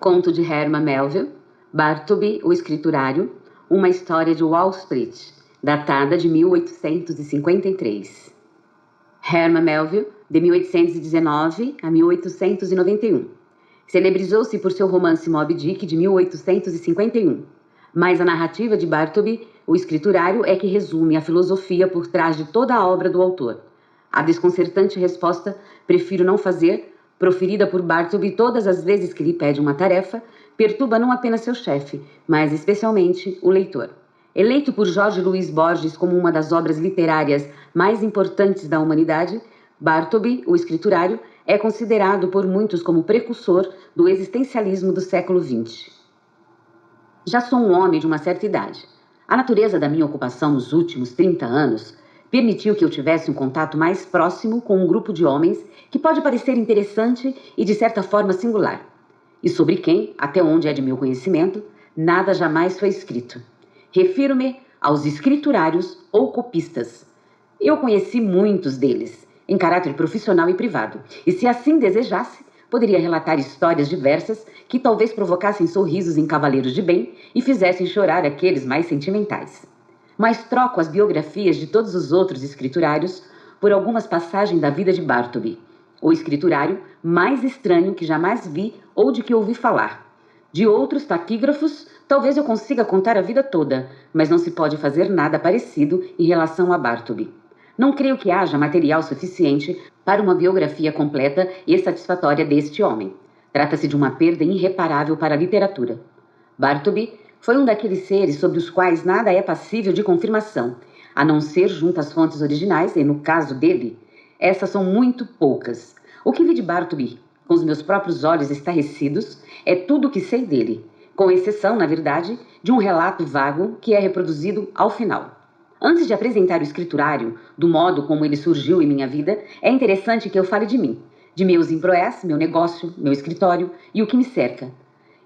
Conto de Herman Melville, Bartleby, o escriturário, uma história de Wall Street, datada de 1853. Herman Melville, de 1819 a 1891. Celebrizou-se por seu romance Moby Dick, de 1851. Mas a narrativa de Bartleby, o escriturário, é que resume a filosofia por trás de toda a obra do autor. A desconcertante resposta "prefiro não fazer", proferida por Bartleby todas as vezes que lhe pede uma tarefa, perturba não apenas seu chefe, mas especialmente o leitor. Eleito por Jorge Luiz Borges como uma das obras literárias mais importantes da humanidade, Bartleby, o escriturário, é considerado por muitos como precursor do existencialismo do século XX. Já sou um homem de uma certa idade. A natureza da minha ocupação nos últimos 30 anos permitiu que eu tivesse um contato mais próximo com um grupo de homens que pode parecer interessante e, de certa forma, singular, e sobre quem, até onde é de meu conhecimento, nada jamais foi escrito. Refiro-me aos escriturários ou copistas. Eu conheci muitos deles, em caráter profissional e privado, e se assim desejasse, poderia relatar histórias diversas que talvez provocassem sorrisos em cavaleiros de bem e fizessem chorar aqueles mais sentimentais. Mas troco as biografias de todos os outros escriturários por algumas passagens da vida de Bartleby, o escriturário mais estranho que jamais vi ou de que ouvi falar. De outros taquígrafos, talvez eu consiga contar a vida toda, mas não se pode fazer nada parecido em relação a Bartleby. Não creio que haja material suficiente para uma biografia completa e satisfatória deste homem. Trata-se de uma perda irreparável para a literatura. Bartleby foi um daqueles seres sobre os quais nada é passível de confirmação, a não ser junto às fontes originais, e no caso dele, essas são muito poucas. O que vi de Bartleby, com os meus próprios olhos estarrecidos, é tudo o que sei dele, com exceção, na verdade, de um relato vago que é reproduzido ao final. Antes de apresentar o escriturário, do modo como ele surgiu em minha vida, é interessante que eu fale de mim, de meus emproés, meu negócio, meu escritório e o que me cerca.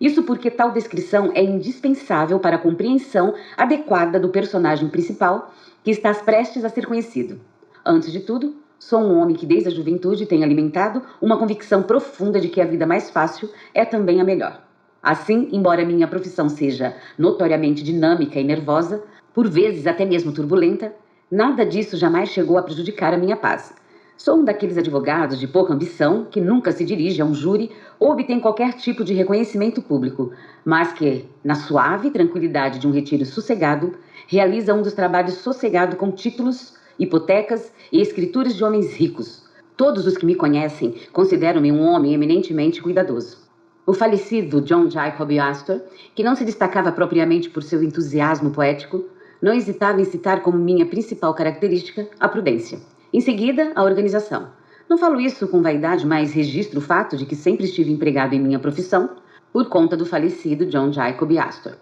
Isso porque tal descrição é indispensável para a compreensão adequada do personagem principal que está prestes a ser conhecido. Antes de tudo, sou um homem que desde a juventude tem alimentado uma convicção profunda de que a vida mais fácil é também a melhor. Assim, embora minha profissão seja notoriamente dinâmica e nervosa, por vezes até mesmo turbulenta, nada disso jamais chegou a prejudicar a minha paz. Sou um daqueles advogados de pouca ambição que nunca se dirige a um júri ou obtém qualquer tipo de reconhecimento público, mas que, na suave tranquilidade de um retiro sossegado, realiza um dos trabalhos sossegado com títulos, hipotecas e escrituras de homens ricos. Todos os que me conhecem consideram-me um homem eminentemente cuidadoso. O falecido John Jacob Astor, que não se destacava propriamente por seu entusiasmo poético, não hesitava em citar como minha principal característica a prudência. Em seguida, a organização. Não falo isso com vaidade, mas registro o fato de que sempre estive empregado em minha profissão por conta do falecido John Jacob Astor.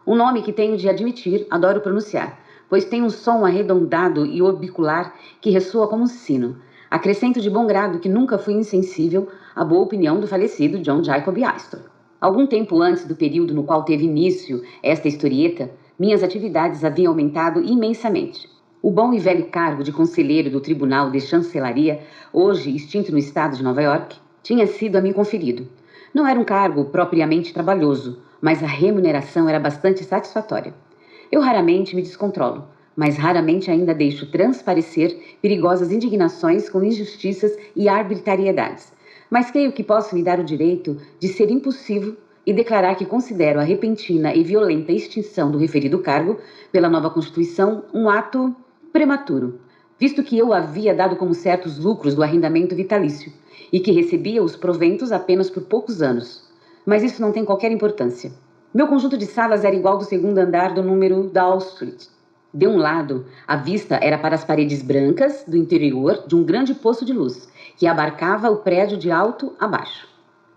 Um nome que tenho de admitir, adoro pronunciar, pois tem um som arredondado e orbicular que ressoa como um sino. Acrescento de bom grado que nunca fui insensível à boa opinião do falecido John Jacob Astor. Algum tempo antes do período no qual teve início esta historieta, minhas atividades haviam aumentado imensamente. O bom e velho cargo de conselheiro do Tribunal de Chancelaria, hoje extinto no estado de Nova York, tinha sido a mim conferido. Não era um cargo propriamente trabalhoso, mas a remuneração era bastante satisfatória. Eu raramente me descontrolo, mas raramente ainda deixo transparecer perigosas indignações com injustiças e arbitrariedades. Mas creio que posso me dar o direito de ser impulsivo e declarar que considero a repentina e violenta extinção do referido cargo pela nova Constituição um ato prematuro, visto que eu havia dado como certos lucros do arrendamento vitalício e que recebia os proventos apenas por poucos anos. Mas isso não tem qualquer importância. Meu conjunto de salas era igual ao do segundo andar do número da Wall Street. De um lado, a vista era para as paredes brancas do interior de um grande poço de luz, que abarcava o prédio de alto a baixo.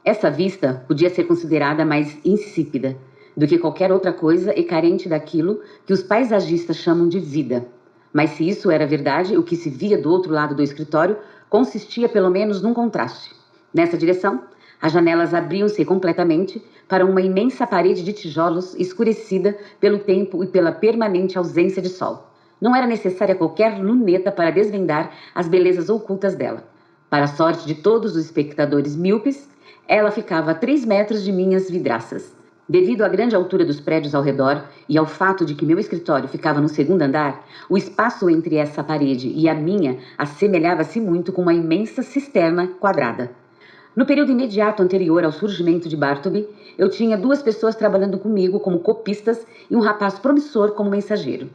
Essa vista podia ser considerada mais insípida do que qualquer outra coisa e carente daquilo que os paisagistas chamam de vida. Mas se isso era verdade, o que se via do outro lado do escritório consistia pelo menos num contraste. Nessa direção, as janelas abriam-se completamente para uma imensa parede de tijolos escurecida pelo tempo e pela permanente ausência de sol. Não era necessária qualquer luneta para desvendar as belezas ocultas dela. Para a sorte de todos os espectadores míopes, ela ficava a 3 metros de minhas vidraças. Devido à grande altura dos prédios ao redor e ao fato de que meu escritório ficava no segundo andar, o espaço entre essa parede e a minha assemelhava-se muito com uma imensa cisterna quadrada. No período imediato anterior ao surgimento de Bartleby, eu tinha 2 pessoas trabalhando comigo como copistas e um rapaz promissor como mensageiro.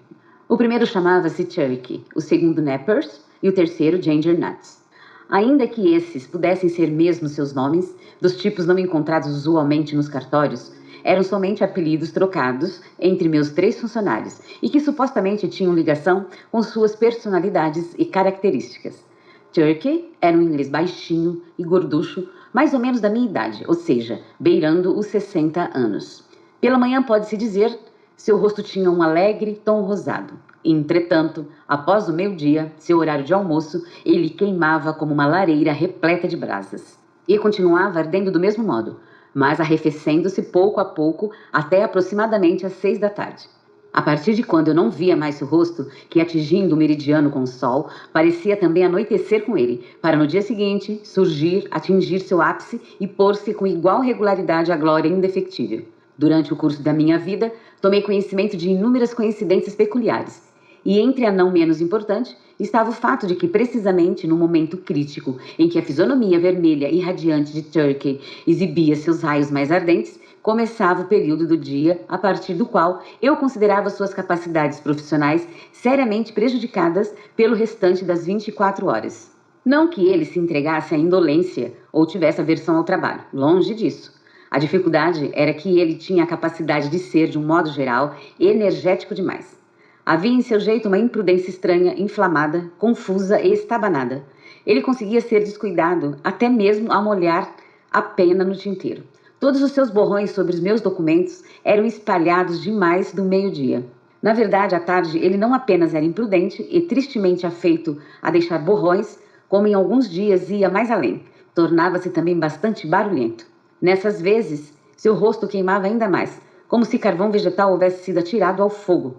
O primeiro chamava-se Cherokee, o segundo Nappers e o terceiro Ginger Nuts. Ainda que esses pudessem ser mesmo seus nomes, dos tipos não encontrados usualmente nos cartórios, eram somente apelidos trocados entre meus 3 funcionários e que supostamente tinham ligação com suas personalidades e características. Turkey era um inglês baixinho e gorducho, mais ou menos da minha idade, ou seja, beirando os 60 anos. Pela manhã pode-se dizer, seu rosto tinha um alegre tom rosado. Entretanto, após o meio-dia, seu horário de almoço, ele queimava como uma lareira repleta de brasas. E continuava ardendo do mesmo modo, mas arrefecendo-se pouco a pouco até aproximadamente às 6 da tarde. A partir de quando eu não via mais seu rosto, que atingindo o meridiano com o sol, parecia também anoitecer com ele, para no dia seguinte surgir, atingir seu ápice e pôr-se com igual regularidade à glória indefectível. Durante o curso da minha vida, tomei conhecimento de inúmeras coincidências peculiares. E entre a não menos importante, estava o fato de que precisamente no momento crítico em que a fisionomia vermelha e radiante de Turkey exibia seus raios mais ardentes, começava o período do dia a partir do qual eu considerava suas capacidades profissionais seriamente prejudicadas pelo restante das 24 horas. Não que ele se entregasse à indolência ou tivesse aversão ao trabalho, longe disso. A dificuldade era que ele tinha a capacidade de ser, de um modo geral, energético demais. Havia em seu jeito uma imprudência estranha, inflamada, confusa e estabanada. Ele conseguia ser descuidado, até mesmo ao molhar a pena no tinteiro. Todos os seus borrões sobre os meus documentos eram espalhados demais do meio-dia. Na verdade, à tarde, ele não apenas era imprudente e tristemente afeito a deixar borrões, como em alguns dias ia mais além. Tornava-se também bastante barulhento. Nessas vezes, seu rosto queimava ainda mais, como se carvão vegetal houvesse sido atirado ao fogo.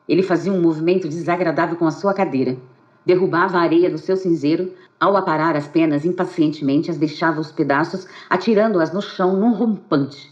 Ele fazia um movimento desagradável com a sua cadeira. Derrubava a areia do seu cinzeiro, ao aparar as penas impacientemente as deixava aos pedaços, atirando-as no chão num rompante.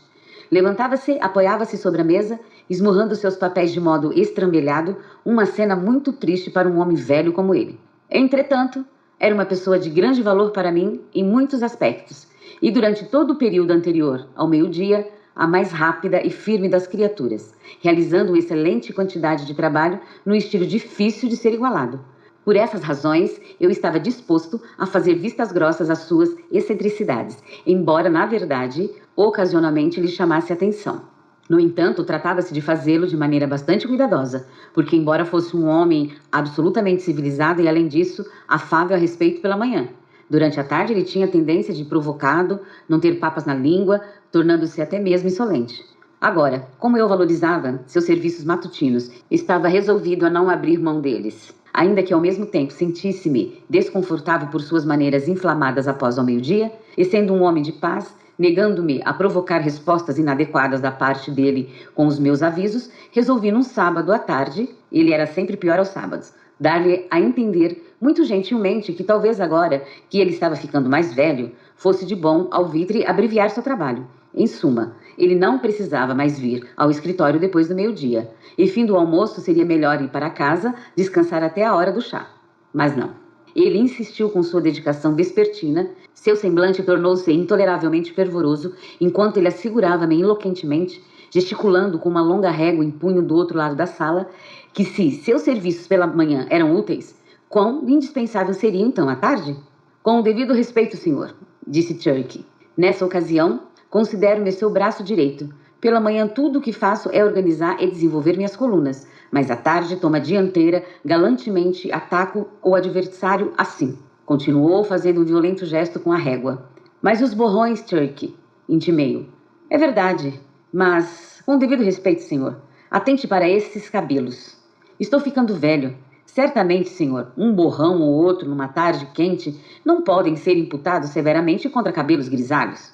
Levantava-se, apoiava-se sobre a mesa, esmurrando seus papéis de modo estrambelhado, uma cena muito triste para um homem velho como ele. Entretanto, era uma pessoa de grande valor para mim em muitos aspectos, e durante todo o período anterior ao meio-dia, a mais rápida e firme das criaturas, realizando uma excelente quantidade de trabalho num estilo difícil de ser igualado. Por essas razões, eu estava disposto a fazer vistas grossas às suas excentricidades, embora, na verdade, ocasionalmente lhe chamasse atenção. No entanto, tratava-se de fazê-lo de maneira bastante cuidadosa, porque, embora fosse um homem absolutamente civilizado e, além disso, afável a respeito pela manhã, durante a tarde ele tinha a tendência de provocado, não ter papas na língua, tornando-se até mesmo insolente. Agora, como eu valorizava seus serviços matutinos, estava resolvido a não abrir mão deles. Ainda que ao mesmo tempo sentisse-me desconfortável por suas maneiras inflamadas após o meio-dia, e sendo um homem de paz, negando-me a provocar respostas inadequadas da parte dele com os meus avisos, resolvi num sábado à tarde, ele era sempre pior aos sábados, dar-lhe a entender muito gentilmente que talvez agora que ele estava ficando mais velho, fosse de bom alvitre abreviar seu trabalho. Em suma, ele não precisava mais vir ao escritório depois do meio-dia, e fim do almoço seria melhor ir para casa, descansar até a hora do chá. Mas não. Ele insistiu com sua dedicação vespertina, seu semblante tornou-se intoleravelmente fervoroso, enquanto ele assegurava-me eloquentemente, gesticulando com uma longa régua em punho do outro lado da sala, que se seus serviços pela manhã eram úteis, quão indispensável seria então à tarde? Com o devido respeito, senhor, disse Turkey. Nessa ocasião, considero-me seu braço direito. Pela manhã tudo o que faço é organizar e desenvolver minhas colunas, mas à tarde tomo a dianteira, galantemente ataco o adversário assim. Continuou fazendo um violento gesto com a régua. Mas os borrões, Turkey, intimei-o. É verdade, mas, com o devido respeito, senhor, atente para esses cabelos. Estou ficando velho. Certamente, senhor, um borrão ou outro numa tarde quente não podem ser imputados severamente contra cabelos grisalhos.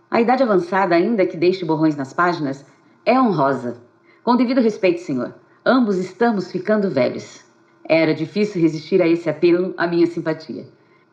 A idade avançada, ainda que deixe borrões nas páginas, é honrosa. Com o devido respeito, senhor, ambos estamos ficando velhos. Era difícil resistir a esse apelo à minha simpatia.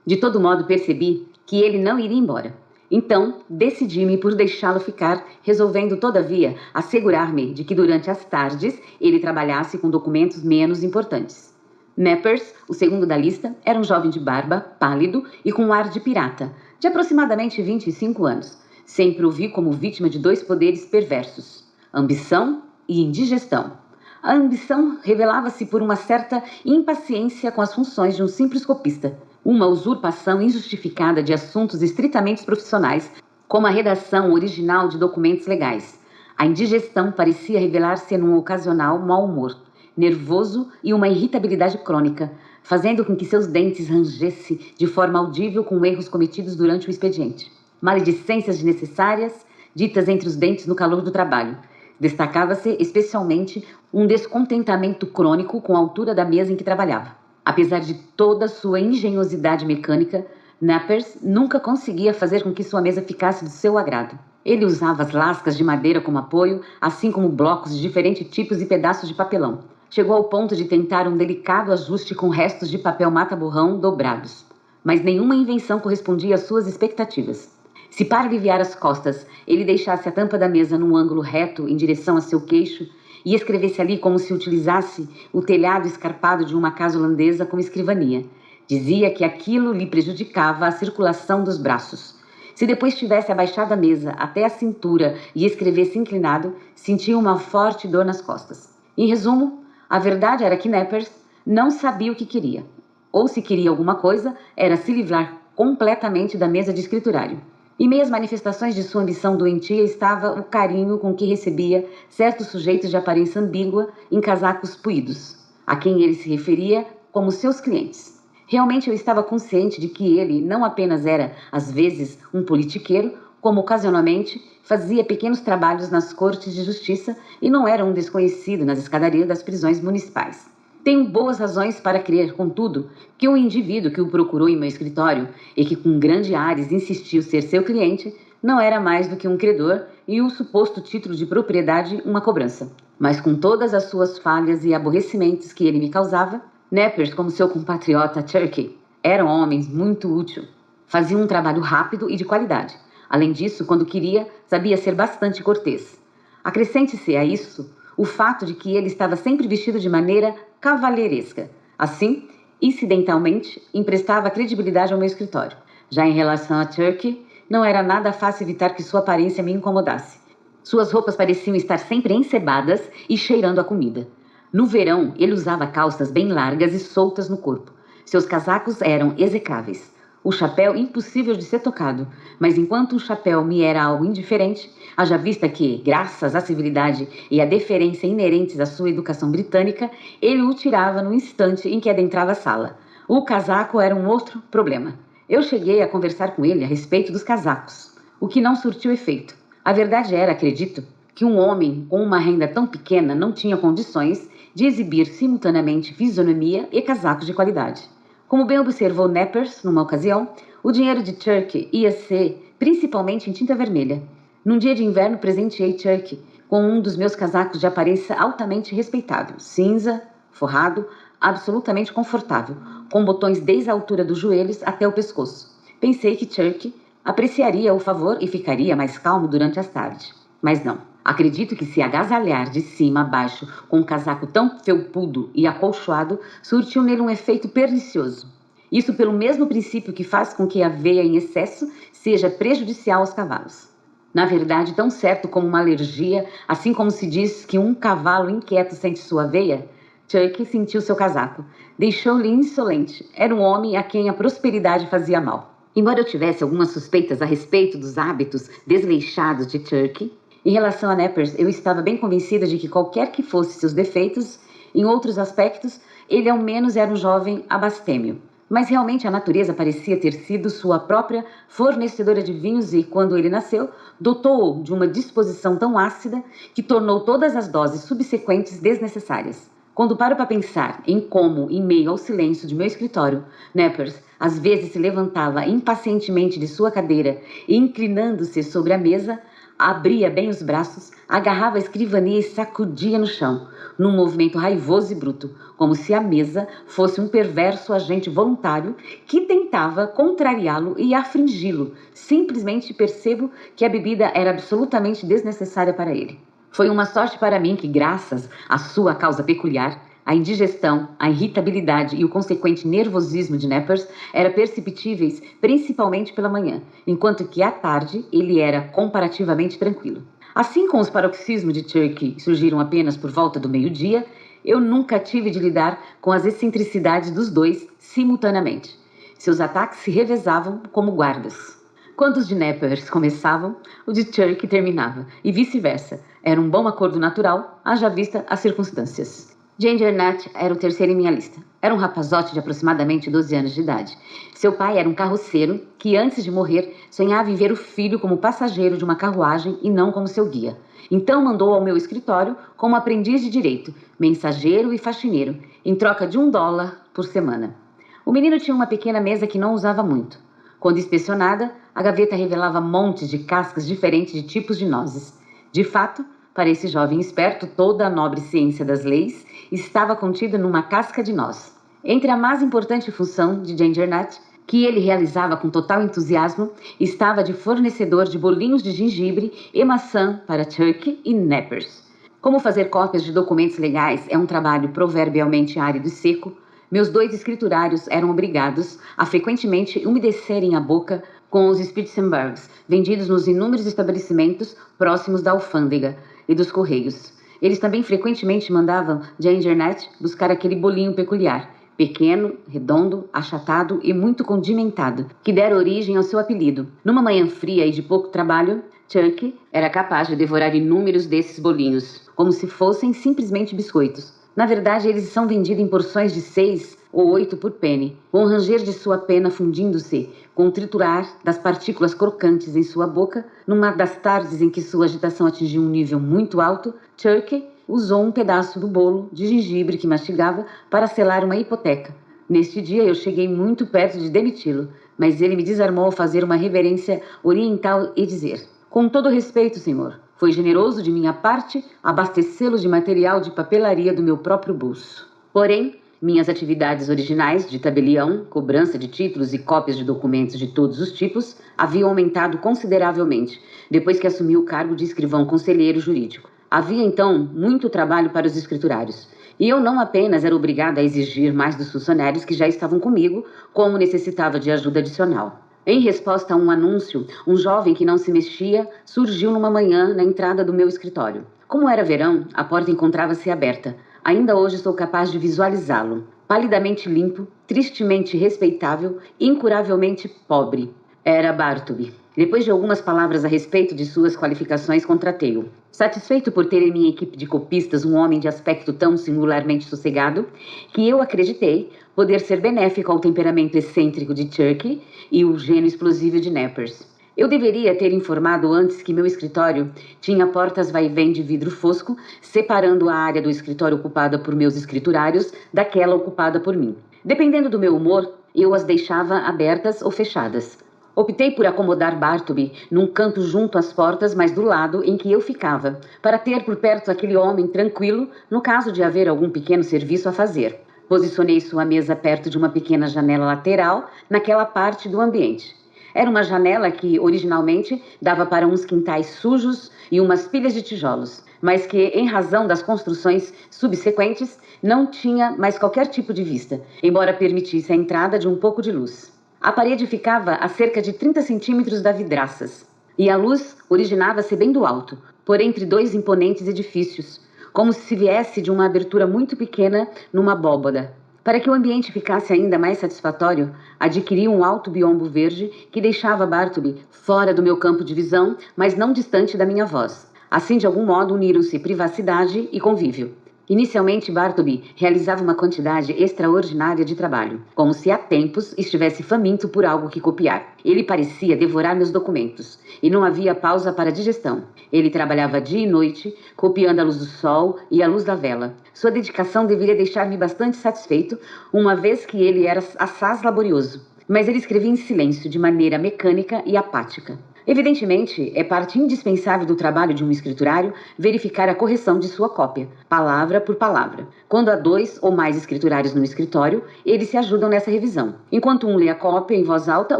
De todo modo, percebi que ele não iria embora. Então, decidi-me por deixá-lo ficar, resolvendo, todavia, assegurar-me de que durante as tardes ele trabalhasse com documentos menos importantes. Nappers, o segundo da lista, era um jovem de barba, pálido e com um ar de pirata, de aproximadamente 25 anos. Sempre o vi como vítima de dois poderes perversos: ambição e indigestão. A ambição revelava-se por uma certa impaciência com as funções de um simples copista, uma usurpação injustificada de assuntos estritamente profissionais, como a redação original de documentos legais. A indigestão parecia revelar-se num ocasional mau humor, nervoso e uma irritabilidade crônica, fazendo com que seus dentes rangessem de forma audível com erros cometidos durante o expediente. Maledicências desnecessárias, ditas entre os dentes no calor do trabalho. Destacava-se especialmente um descontentamento crônico com a altura da mesa em que trabalhava. Apesar de toda sua engenhosidade mecânica, Nappers nunca conseguia fazer com que sua mesa ficasse do seu agrado. Ele usava as lascas de madeira como apoio, assim como blocos de diferentes tipos e pedaços de papelão. Chegou ao ponto de tentar um delicado ajuste com restos de papel mata-borrão dobrados. Mas nenhuma invenção correspondia às suas expectativas. Se para aliviar as costas ele deixasse a tampa da mesa num ângulo reto em direção a seu queixo e escrevesse ali como se utilizasse o telhado escarpado de uma casa holandesa como escrivania, dizia que aquilo lhe prejudicava a circulação dos braços. Se depois tivesse abaixado a mesa até a cintura e escrevesse inclinado, sentia uma forte dor nas costas. Em resumo, a verdade era que Nappers não sabia o que queria. Ou se queria alguma coisa, era se livrar completamente da mesa de escriturário. Em meio às manifestações de sua ambição doentia estava o carinho com que recebia certos sujeitos de aparência ambígua em casacos puídos, a quem ele se referia como seus clientes. Realmente eu estava consciente de que ele não apenas era, às vezes, um politiqueiro, como ocasionalmente fazia pequenos trabalhos nas cortes de justiça e não era um desconhecido nas escadarias das prisões municipais. Tenho boas razões para crer, contudo, que o indivíduo que o procurou em meu escritório e que com grande ares insistiu ser seu cliente não era mais do que um credor e o suposto título de propriedade uma cobrança. Mas com todas as suas falhas e aborrecimentos que ele me causava, Nappers, como seu compatriota Turkey, eram homens muito úteis. Faziam um trabalho rápido e de qualidade. Além disso, quando queria, sabia ser bastante cortês. Acrescente-se a isso o fato de que ele estava sempre vestido de maneira cavalheiresca. Assim, incidentalmente, emprestava credibilidade ao meu escritório. Já em relação a Turkey, não era nada fácil evitar que sua aparência me incomodasse. Suas roupas pareciam estar sempre encebadas e cheirando a comida. No verão, ele usava calças bem largas e soltas no corpo. Seus casacos eram execráveis. O chapéu impossível de ser tocado, mas enquanto o chapéu me era algo indiferente, haja vista que, graças à civilidade e à deferência inerentes à sua educação britânica, ele o tirava no instante em que adentrava a sala. O casaco era um outro problema. Eu cheguei a conversar com ele a respeito dos casacos, o que não surtiu efeito. A verdade era, acredito, que um homem com uma renda tão pequena não tinha condições de exibir simultaneamente fisionomia e casacos de qualidade. Como bem observou Nappers, numa ocasião, o dinheiro de Turkey ia ser principalmente em tinta vermelha. Num dia de inverno, presenteei Turkey com um dos meus casacos de aparência altamente respeitável, cinza, forrado, absolutamente confortável, com botões desde a altura dos joelhos até o pescoço. Pensei que Turkey apreciaria o favor e ficaria mais calmo durante as tardes. Mas não. Acredito que se agasalhar de cima a baixo com um casaco tão felpudo e acolchoado surtiu nele um efeito pernicioso. Isso pelo mesmo princípio que faz com que a veia em excesso seja prejudicial aos cavalos. Na verdade, tão certo como uma alergia, assim como se diz que um cavalo inquieto sente sua veia, Turkey sentiu seu casaco. Deixou-lhe insolente. Era um homem a quem a prosperidade fazia mal. Embora eu tivesse algumas suspeitas a respeito dos hábitos desleixados de Turkey, em relação a Nappers, eu estava bem convencida de que qualquer que fosse seus defeitos, em outros aspectos, ele ao menos era um jovem abastêmio. Mas realmente a natureza parecia ter sido sua própria fornecedora de vinhos e, quando ele nasceu, dotou-o de uma disposição tão ácida que tornou todas as doses subsequentes desnecessárias. Quando paro para pensar em como, em meio ao silêncio de meu escritório, Nappers às vezes se levantava impacientemente de sua cadeira e, inclinando-se sobre a mesa, abria bem os braços, agarrava a escrivania e sacudia no chão, num movimento raivoso e bruto, como se a mesa fosse um perverso agente voluntário que tentava contrariá-lo e afringi-lo. Simplesmente percebo que a bebida era absolutamente desnecessária para ele. Foi uma sorte para mim que, graças à sua causa peculiar, a indigestão, a irritabilidade e o consequente nervosismo de Nappers eram perceptíveis principalmente pela manhã, enquanto que à tarde ele era comparativamente tranquilo. Assim como os paroxismos de Turkey surgiram apenas por volta do meio-dia, eu nunca tive de lidar com as excentricidades dos dois simultaneamente. Seus ataques se revezavam como guardas. Quando os de Nappers começavam, o de Turkey terminava, e vice-versa. Era um bom acordo natural, haja vista as circunstâncias. Ginger Nut era o terceiro em minha lista. Era um rapazote de aproximadamente 12 anos de idade. Seu pai era um carroceiro que, antes de morrer, sonhava em ver o filho como passageiro de uma carruagem e não como seu guia. Então mandou ao meu escritório como aprendiz de direito, mensageiro e faxineiro, em troca de $1 por semana. O menino tinha uma pequena mesa que não usava muito. Quando inspecionada, a gaveta revelava montes de cascas diferentes de tipos de nozes. De fato, para esse jovem esperto, toda a nobre ciência das leis estava contida numa casca de noz. Entre a mais importante função de Ginger Nut, que ele realizava com total entusiasmo, estava de fornecedor de bolinhos de gengibre e maçã para Turkey e Nappers. Como fazer cópias de documentos legais é um trabalho proverbialmente árido e seco, meus 2 escriturários eram obrigados a frequentemente umedecerem a boca com os Spitzenbergs, vendidos nos inúmeros estabelecimentos próximos da alfândega e dos correios. Eles também frequentemente mandavam Ginger Nut buscar aquele bolinho peculiar, pequeno, redondo, achatado e muito condimentado, que dera origem ao seu apelido. Numa manhã fria e de pouco trabalho, Turkey era capaz de devorar inúmeros desses bolinhos, como se fossem simplesmente biscoitos. Na verdade, eles são vendidos em porções de 6 ou 8 por penny, com o ranger de sua pena fundindo-se com o triturar das partículas crocantes em sua boca. Numa das tardes em que sua agitação atingiu um nível muito alto, Turkey usou um pedaço do bolo de gengibre que mastigava para selar uma hipoteca. Neste dia eu cheguei muito perto de demiti-lo, mas ele me desarmou ao fazer uma reverência oriental e dizer: "Com todo respeito, senhor, foi generoso de minha parte abastecê-lo de material de papelaria do meu próprio bolso." Porém, minhas atividades originais de tabelião, cobrança de títulos e cópias de documentos de todos os tipos haviam aumentado consideravelmente depois que assumi o cargo de escrivão conselheiro jurídico. Havia então muito trabalho para os escriturários, e eu não apenas era obrigada a exigir mais dos funcionários que já estavam comigo, como necessitava de ajuda adicional. Em resposta a um anúncio, um jovem que não se mexia surgiu numa manhã na entrada do meu escritório. Como era verão, a porta encontrava-se aberta. Ainda hoje sou capaz de visualizá-lo. Palidamente limpo, tristemente respeitável, incuravelmente pobre. Era Bartleby. Depois de algumas palavras a respeito de suas qualificações, contratei-o. Satisfeito por ter em minha equipe de copistas um homem de aspecto tão singularmente sossegado, que eu acreditei poder ser benéfico ao temperamento excêntrico de Turkey e o gênio explosivo de Nappers. Eu deveria ter informado antes que meu escritório tinha portas vai-vem de vidro fosco, separando a área do escritório ocupada por meus escriturários daquela ocupada por mim. Dependendo do meu humor, eu as deixava abertas ou fechadas. Optei por acomodar Bartleby num canto junto às portas, mas do lado em que eu ficava, para ter por perto aquele homem tranquilo no caso de haver algum pequeno serviço a fazer. Posicionei sua mesa perto de uma pequena janela lateral naquela parte do ambiente. Era uma janela que, originalmente, dava para uns quintais sujos e umas pilhas de tijolos, mas que, em razão das construções subsequentes, não tinha mais qualquer tipo de vista, embora permitisse a entrada de um pouco de luz. A parede ficava a cerca de 30 centímetros das vidraças, e a luz originava-se bem do alto, por entre 2 imponentes edifícios, como se viesse de uma abertura muito pequena numa abóbada. Para que o ambiente ficasse ainda mais satisfatório, adquiri um alto biombo verde que deixava Bartleby fora do meu campo de visão, mas não distante da minha voz. Assim, de algum modo, uniram-se privacidade e convívio. Inicialmente, Bartleby realizava uma quantidade extraordinária de trabalho, como se há tempos estivesse faminto por algo que copiar. Ele parecia devorar meus documentos, e não havia pausa para digestão. Ele trabalhava dia e noite, copiando a luz do sol e a luz da vela. Sua dedicação deveria deixar-me bastante satisfeito, uma vez que ele era assaz laborioso. Mas ele escrevia em silêncio, de maneira mecânica e apática. Evidentemente, é parte indispensável do trabalho de um escriturário verificar a correção de sua cópia, palavra por palavra. Quando há 2 ou mais escriturários no escritório, eles se ajudam nessa revisão. Enquanto um lê a cópia em voz alta,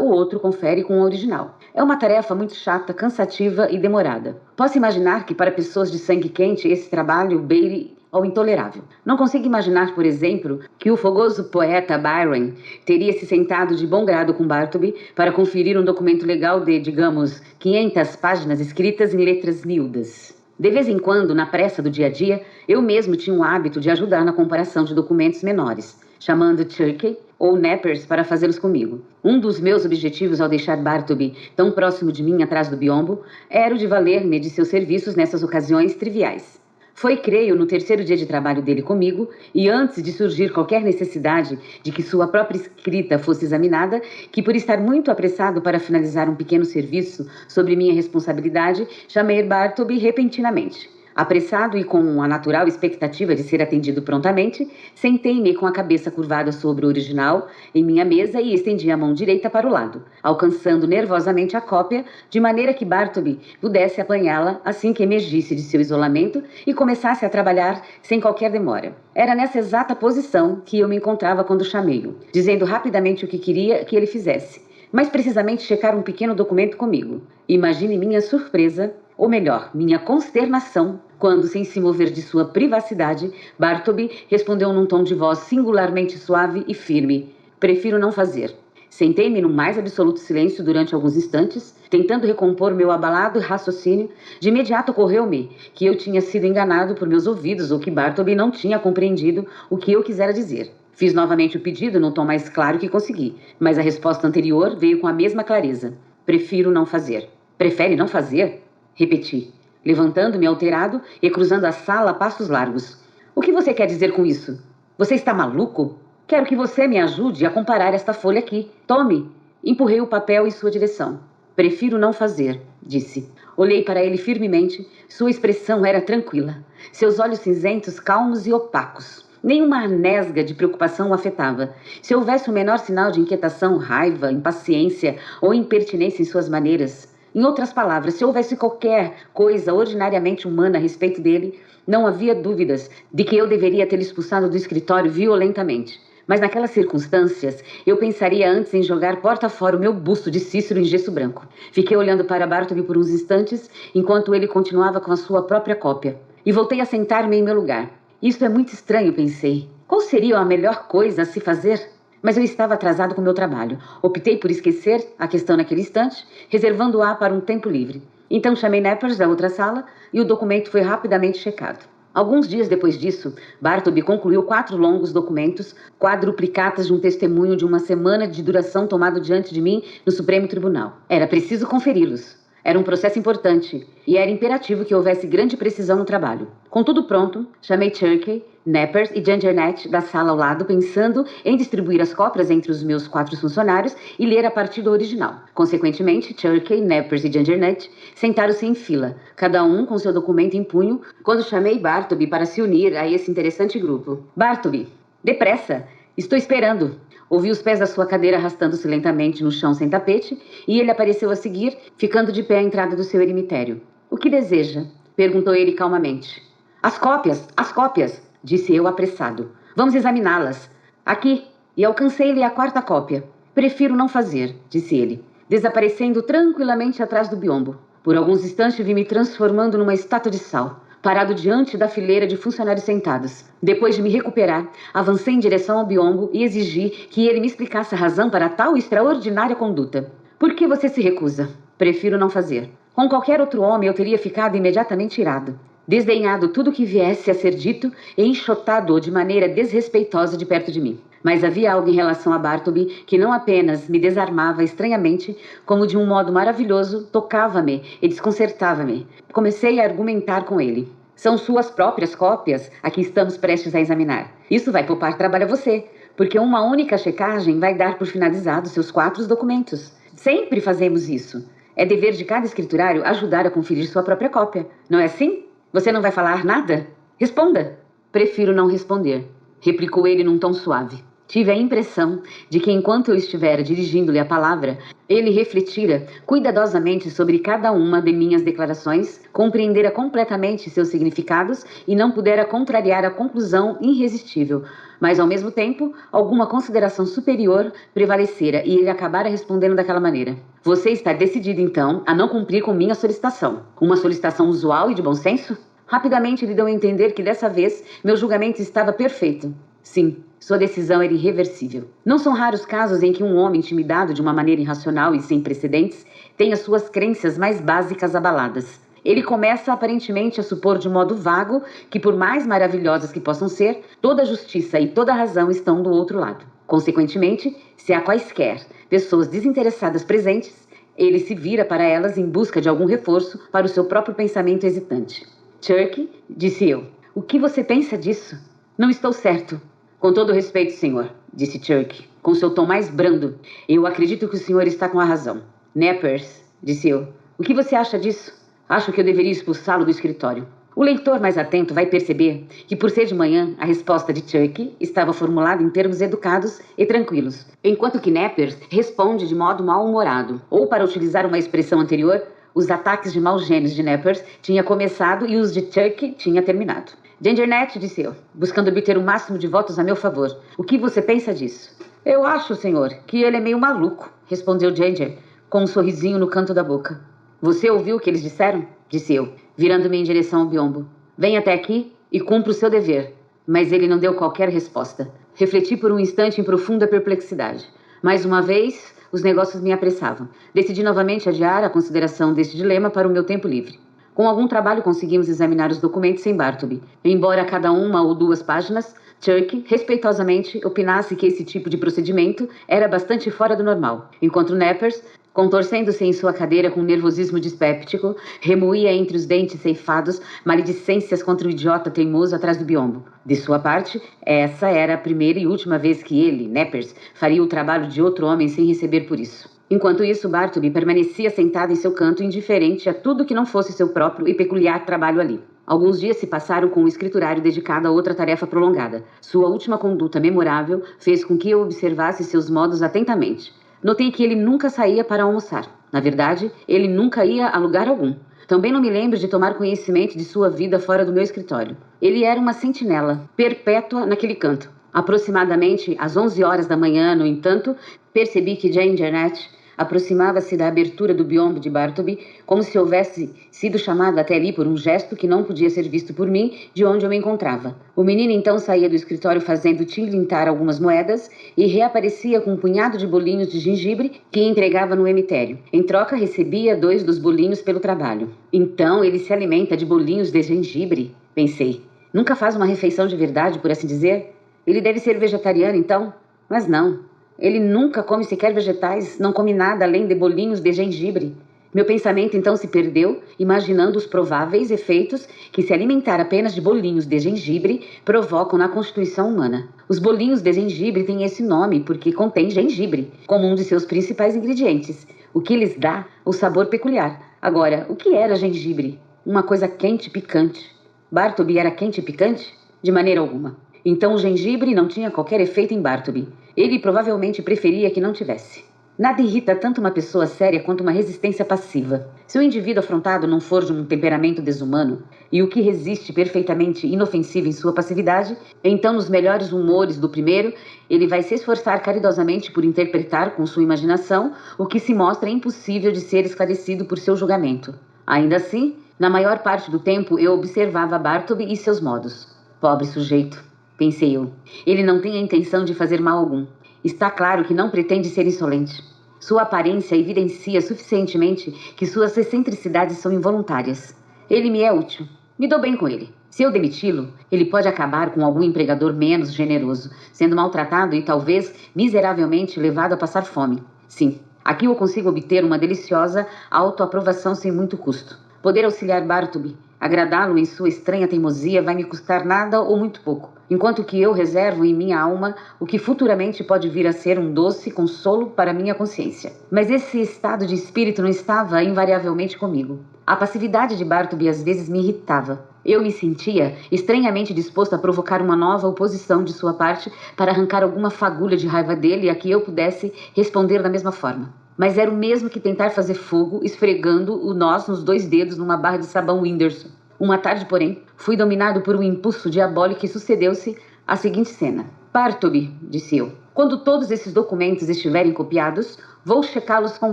o outro confere com o original. É uma tarefa muito chata, cansativa e demorada. Posso imaginar que para pessoas de sangue quente esse trabalho beire ao intolerável. Não consigo imaginar, por exemplo, que o fogoso poeta Byron teria se sentado de bom grado com Bartleby para conferir um documento legal de, digamos, 500 páginas escritas em letras miúdas. De vez em quando, na pressa do dia a dia, eu mesmo tinha o hábito de ajudar na comparação de documentos menores, chamando Turkey ou Nappers para fazê-los comigo. Um dos meus objetivos ao deixar Bartleby tão próximo de mim atrás do biombo era o de valer-me de seus serviços nessas ocasiões triviais. Foi, creio, no 3º dia de trabalho dele comigo, e antes de surgir qualquer necessidade de que sua própria escrita fosse examinada, que por estar muito apressado para finalizar um pequeno serviço sobre minha responsabilidade, chamei Bartleby repentinamente. Apressado e com a natural expectativa de ser atendido prontamente, sentei-me com a cabeça curvada sobre o original em minha mesa e estendi a mão direita para o lado, alcançando nervosamente a cópia, de maneira que Bartleby pudesse apanhá-la assim que emergisse de seu isolamento e começasse a trabalhar sem qualquer demora. Era nessa exata posição que eu me encontrava quando chamei-o, dizendo rapidamente o que queria que ele fizesse, mais precisamente checar um pequeno documento comigo. Imagine minha surpresa, ou melhor, minha consternação, quando, sem se mover de sua privacidade, Bartleby respondeu num tom de voz singularmente suave e firme: "Prefiro não fazer." Sentei-me no mais absoluto silêncio durante alguns instantes, tentando recompor meu abalado raciocínio. De imediato ocorreu-me que eu tinha sido enganado por meus ouvidos ou que Bartleby não tinha compreendido o que eu quisera dizer. Fiz novamente o pedido no tom mais claro que consegui, mas a resposta anterior veio com a mesma clareza: "Prefiro não fazer." "Prefere não fazer?" Repeti, levantando-me alterado e cruzando a sala a passos largos. "O que você quer dizer com isso? Você está maluco? Quero que você me ajude a comparar esta folha aqui. Tome." Empurrei o papel em sua direção. "Prefiro não fazer", disse. Olhei para ele firmemente. Sua expressão era tranquila. Seus olhos cinzentos, calmos e opacos. Nenhuma nesga de preocupação o afetava. Se houvesse o menor sinal de inquietação, raiva, impaciência ou impertinência em suas maneiras, em outras palavras, se houvesse qualquer coisa ordinariamente humana a respeito dele, não havia dúvidas de que eu deveria tê-lo expulsado do escritório violentamente. Mas naquelas circunstâncias, eu pensaria antes em jogar porta fora o meu busto de Cícero em gesso branco. Fiquei olhando para Bartleby por uns instantes, enquanto ele continuava com a sua própria cópia. E voltei a sentar-me em meu lugar. Isso é muito estranho, pensei. Qual seria a melhor coisa a se fazer? Mas eu estava atrasado com o meu trabalho. Optei por esquecer a questão naquele instante, reservando-a para um tempo livre. Então chamei Nappers da outra sala e o documento foi rapidamente checado. Alguns dias depois disso, Bartleby concluiu 4 longos documentos, quadruplicatas de um testemunho de uma semana de duração tomado diante de mim no Supremo Tribunal. Era preciso conferi-los. Era um processo importante e era imperativo que houvesse grande precisão no trabalho. Com tudo pronto, chamei Turkey, Nappers e Gingernet da sala ao lado, pensando em distribuir as cópias entre os meus 4 funcionários e ler a partir do original. Consequentemente, Turkey, Nappers e Gingernet sentaram-se em fila, cada um com seu documento em punho, quando chamei Bartleby para se unir a esse interessante grupo. "Bartleby, depressa! Estou esperando!" Ouvi os pés da sua cadeira arrastando-se lentamente no chão sem tapete, e ele apareceu a seguir, ficando de pé à entrada do seu eremitério. "O que deseja?" perguntou ele calmamente. As cópias, disse eu apressado. "Vamos examiná-las. Aqui." E alcancei-lhe a 4ª cópia. "Prefiro não fazer", disse ele, desaparecendo tranquilamente atrás do biombo. Por alguns instantes vi-me transformando numa estátua de sal, parado diante da fileira de funcionários sentados. Depois de me recuperar, avancei em direção ao biombo e exigi que ele me explicasse a razão para tal extraordinária conduta. "Por que você se recusa?" "Prefiro não fazer." Com qualquer outro homem eu teria ficado imediatamente irado, desdenhado tudo o que viesse a ser dito e enxotado-o de maneira desrespeitosa de perto de mim. Mas havia algo em relação a Bartleby que não apenas me desarmava estranhamente, como de um modo maravilhoso tocava-me e desconcertava-me. Comecei a argumentar com ele. "São suas próprias cópias a que estamos prestes a examinar. Isso vai poupar trabalho a você, porque uma única checagem vai dar por finalizados seus 4 documentos. Sempre fazemos isso. É dever de cada escriturário ajudar a conferir sua própria cópia. Não é assim? Você não vai falar nada? Responda." "Prefiro não responder", replicou ele num tom suave. Tive a impressão de que, enquanto eu estivera dirigindo-lhe a palavra, ele refletira cuidadosamente sobre cada uma de minhas declarações, compreendera completamente seus significados e não pudera contrariar a conclusão irresistível. Mas, ao mesmo tempo, alguma consideração superior prevalecera e ele acabara respondendo daquela maneira. Você está decidido, então, a não cumprir com minha solicitação. Uma solicitação usual e de bom senso? Rapidamente lhe deu a entender que, dessa vez, meu julgamento estava perfeito. Sim, sua decisão era irreversível. Não são raros casos em que um homem intimidado de uma maneira irracional e sem precedentes tenha suas crenças mais básicas abaladas. Ele começa aparentemente a supor de modo vago que, por mais maravilhosas que possam ser, toda a justiça e toda a razão estão do outro lado. Consequentemente, se há quaisquer pessoas desinteressadas presentes, ele se vira para elas em busca de algum reforço para o seu próprio pensamento hesitante. Turkey, disse eu, o que você pensa disso? Não estou certo. Com todo respeito, senhor, disse Turkey, com seu tom mais brando. Eu acredito que o senhor está com a razão. Nepers, disse eu, o que você acha disso? Acho que eu deveria expulsá-lo do escritório. O leitor mais atento vai perceber que, por ser de manhã, a resposta de Turkey estava formulada em termos educados e tranquilos, enquanto que Nepers responde de modo mal-humorado, ou, para utilizar uma expressão anterior, os ataques de maus gênios de Nepers tinha começado e os de Turkey tinha terminado. Gingernet, disse eu, buscando obter o máximo de votos a meu favor. O que você pensa disso? Eu acho, senhor, que ele é meio maluco, respondeu Ginger, com um sorrisinho no canto da boca. Você ouviu o que eles disseram? Disse eu, virando-me em direção ao biombo. Vem até aqui e cumpra o seu dever. Mas ele não deu qualquer resposta. Refleti por um instante em profunda perplexidade. Mais uma vez, os negócios me apressavam. Decidi novamente adiar a consideração deste dilema para o meu tempo livre. Com algum trabalho conseguimos examinar os documentos sem Bartleby. Embora a cada uma ou duas páginas, Turkey, respeitosamente, opinasse que esse tipo de procedimento era bastante fora do normal, enquanto Nepers, contorcendo-se em sua cadeira com nervosismo dispéptico, remoía entre os dentes ceifados maledicências contra o idiota teimoso atrás do biombo. De sua parte, essa era a primeira e última vez que ele, Nepers, faria o trabalho de outro homem sem receber por isso. Enquanto isso, Bartleby permanecia sentado em seu canto, indiferente a tudo que não fosse seu próprio e peculiar trabalho ali. Alguns dias se passaram com o escriturário dedicado a outra tarefa prolongada. Sua última conduta memorável fez com que eu observasse seus modos atentamente. Notei que ele nunca saía para almoçar. Na verdade, ele nunca ia a lugar algum. Também não me lembro de tomar conhecimento de sua vida fora do meu escritório. Ele era uma sentinela, perpétua naquele canto. Aproximadamente às 11 horas da manhã, no entanto, percebi que Gingernet aproximava-se da abertura do biombo de Bartleby, como se houvesse sido chamado até ali por um gesto que não podia ser visto por mim, de onde eu me encontrava. O menino então saía do escritório fazendo tilintar algumas moedas e reaparecia com um punhado de bolinhos de gengibre que entregava no emitério. Em troca, recebia 2 dos bolinhos pelo trabalho. Então ele se alimenta de bolinhos de gengibre, pensei. Nunca faz uma refeição de verdade, por assim dizer? Ele deve ser vegetariano, então? Mas não. Ele nunca come sequer vegetais, não come nada além de bolinhos de gengibre. Meu pensamento então se perdeu, imaginando os prováveis efeitos que se alimentar apenas de bolinhos de gengibre provocam na constituição humana. Os bolinhos de gengibre têm esse nome porque contém gengibre, como um de seus principais ingredientes, o que lhes dá o sabor peculiar. Agora, o que era gengibre? Uma coisa quente e picante. Bartleby era quente e picante? De maneira alguma. Então o gengibre não tinha qualquer efeito em Bartleby. Ele provavelmente preferia que não tivesse. Nada irrita tanto uma pessoa séria quanto uma resistência passiva. Se o indivíduo afrontado não for de um temperamento desumano, e o que resiste perfeitamente inofensivo em sua passividade, então nos melhores humores do primeiro, ele vai se esforçar caridosamente por interpretar com sua imaginação o que se mostra impossível de ser esclarecido por seu julgamento. Ainda assim, na maior parte do tempo eu observava Bartleby e seus modos. Pobre sujeito, pensei eu. Ele não tem a intenção de fazer mal algum. Está claro que não pretende ser insolente. Sua aparência evidencia suficientemente que suas excentricidades são involuntárias. Ele me é útil. Me dou bem com ele. Se eu demiti-lo, ele pode acabar com algum empregador menos generoso, sendo maltratado e talvez miseravelmente levado a passar fome. Sim, aqui eu consigo obter uma deliciosa autoaprovação sem muito custo. Poder auxiliar Bartleby, agradá-lo em sua estranha teimosia vai me custar nada ou muito pouco, enquanto que eu reservo em minha alma o que futuramente pode vir a ser um doce consolo para minha consciência. Mas esse estado de espírito não estava invariavelmente comigo. A passividade de Bartleby às vezes me irritava. Eu me sentia estranhamente disposto a provocar uma nova oposição de sua parte para arrancar alguma fagulha de raiva dele a que eu pudesse responder da mesma forma. Mas era o mesmo que tentar fazer fogo esfregando o nós nos 2 dedos numa barra de sabão Whindersson. Uma tarde, porém, fui dominado por um impulso diabólico e sucedeu-se a seguinte cena. Bartleby, disse eu, quando todos esses documentos estiverem copiados, vou checá-los com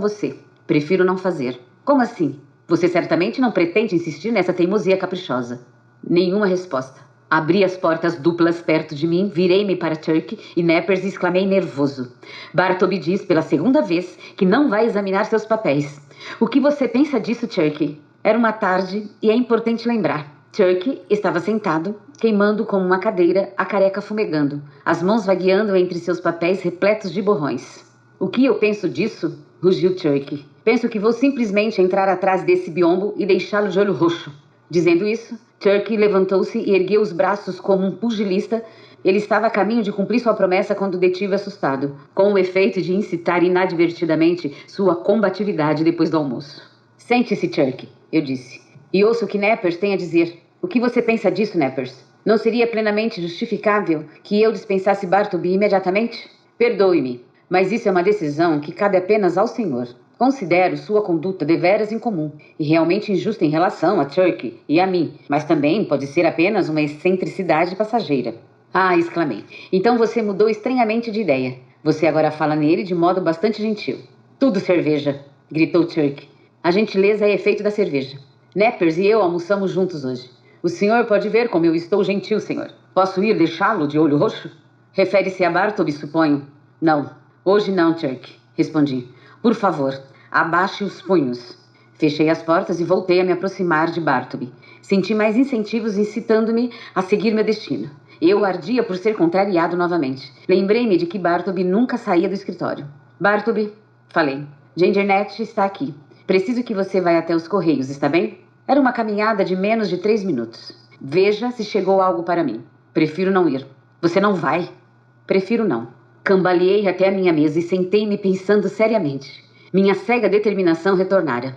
você. Prefiro não fazer. Como assim? Você certamente não pretende insistir nessa teimosia caprichosa. Nenhuma resposta. Abri as portas duplas perto de mim, virei-me para Turk e Neppers e exclamei nervoso. Bartleby diz pela 2ª vez que não vai examinar seus papéis. O que você pensa disso, Turk? Era uma tarde e é importante lembrar. Turk estava sentado, queimando como uma cadeira, a careca fumegando, as mãos vagueando entre seus papéis repletos de borrões. O que eu penso disso? Rugiu Turk. Penso que vou simplesmente entrar atrás desse biombo e deixá-lo de olho roxo. Dizendo isso, Turk levantou-se e ergueu os braços como um pugilista. Ele estava a caminho de cumprir sua promessa quando detive assustado, com o efeito de incitar inadvertidamente sua combatividade depois do almoço. Sente-se, Turk, eu disse, e ouça o que Neppers tem a dizer. O que você pensa disso, Neppers? Não seria plenamente justificável que eu dispensasse Bartleby imediatamente? Perdoe-me, mas isso é uma decisão que cabe apenas ao senhor. Considero sua conduta deveras incomum e realmente injusta em relação a Turk e a mim, mas também pode ser apenas uma excentricidade passageira. Ah, exclamei. Então você mudou estranhamente de ideia. Você agora fala nele de modo bastante gentil. Tudo cerveja, gritou Turk. A gentileza é efeito da cerveja. Neppers e eu almoçamos juntos hoje. O senhor pode ver como eu estou gentil, senhor. Posso ir deixá-lo de olho roxo? Refere-se a Bartleby, suponho. Não, hoje não, Turk, respondi. Por favor, abaixe os punhos. Fechei as portas e voltei a me aproximar de Bartleby. Senti mais incentivos incitando-me a seguir meu destino. Eu ardia por ser contrariado novamente. Lembrei-me de que Bartleby nunca saía do escritório. Bartleby, falei, Gingernet está aqui. Preciso que você vá até os correios, está bem? Era uma caminhada de menos de 3 minutos. Veja se chegou algo para mim. Prefiro não ir. Você não vai? Prefiro não. Cambaleei até a minha mesa e sentei-me pensando seriamente. Minha cega determinação retornara.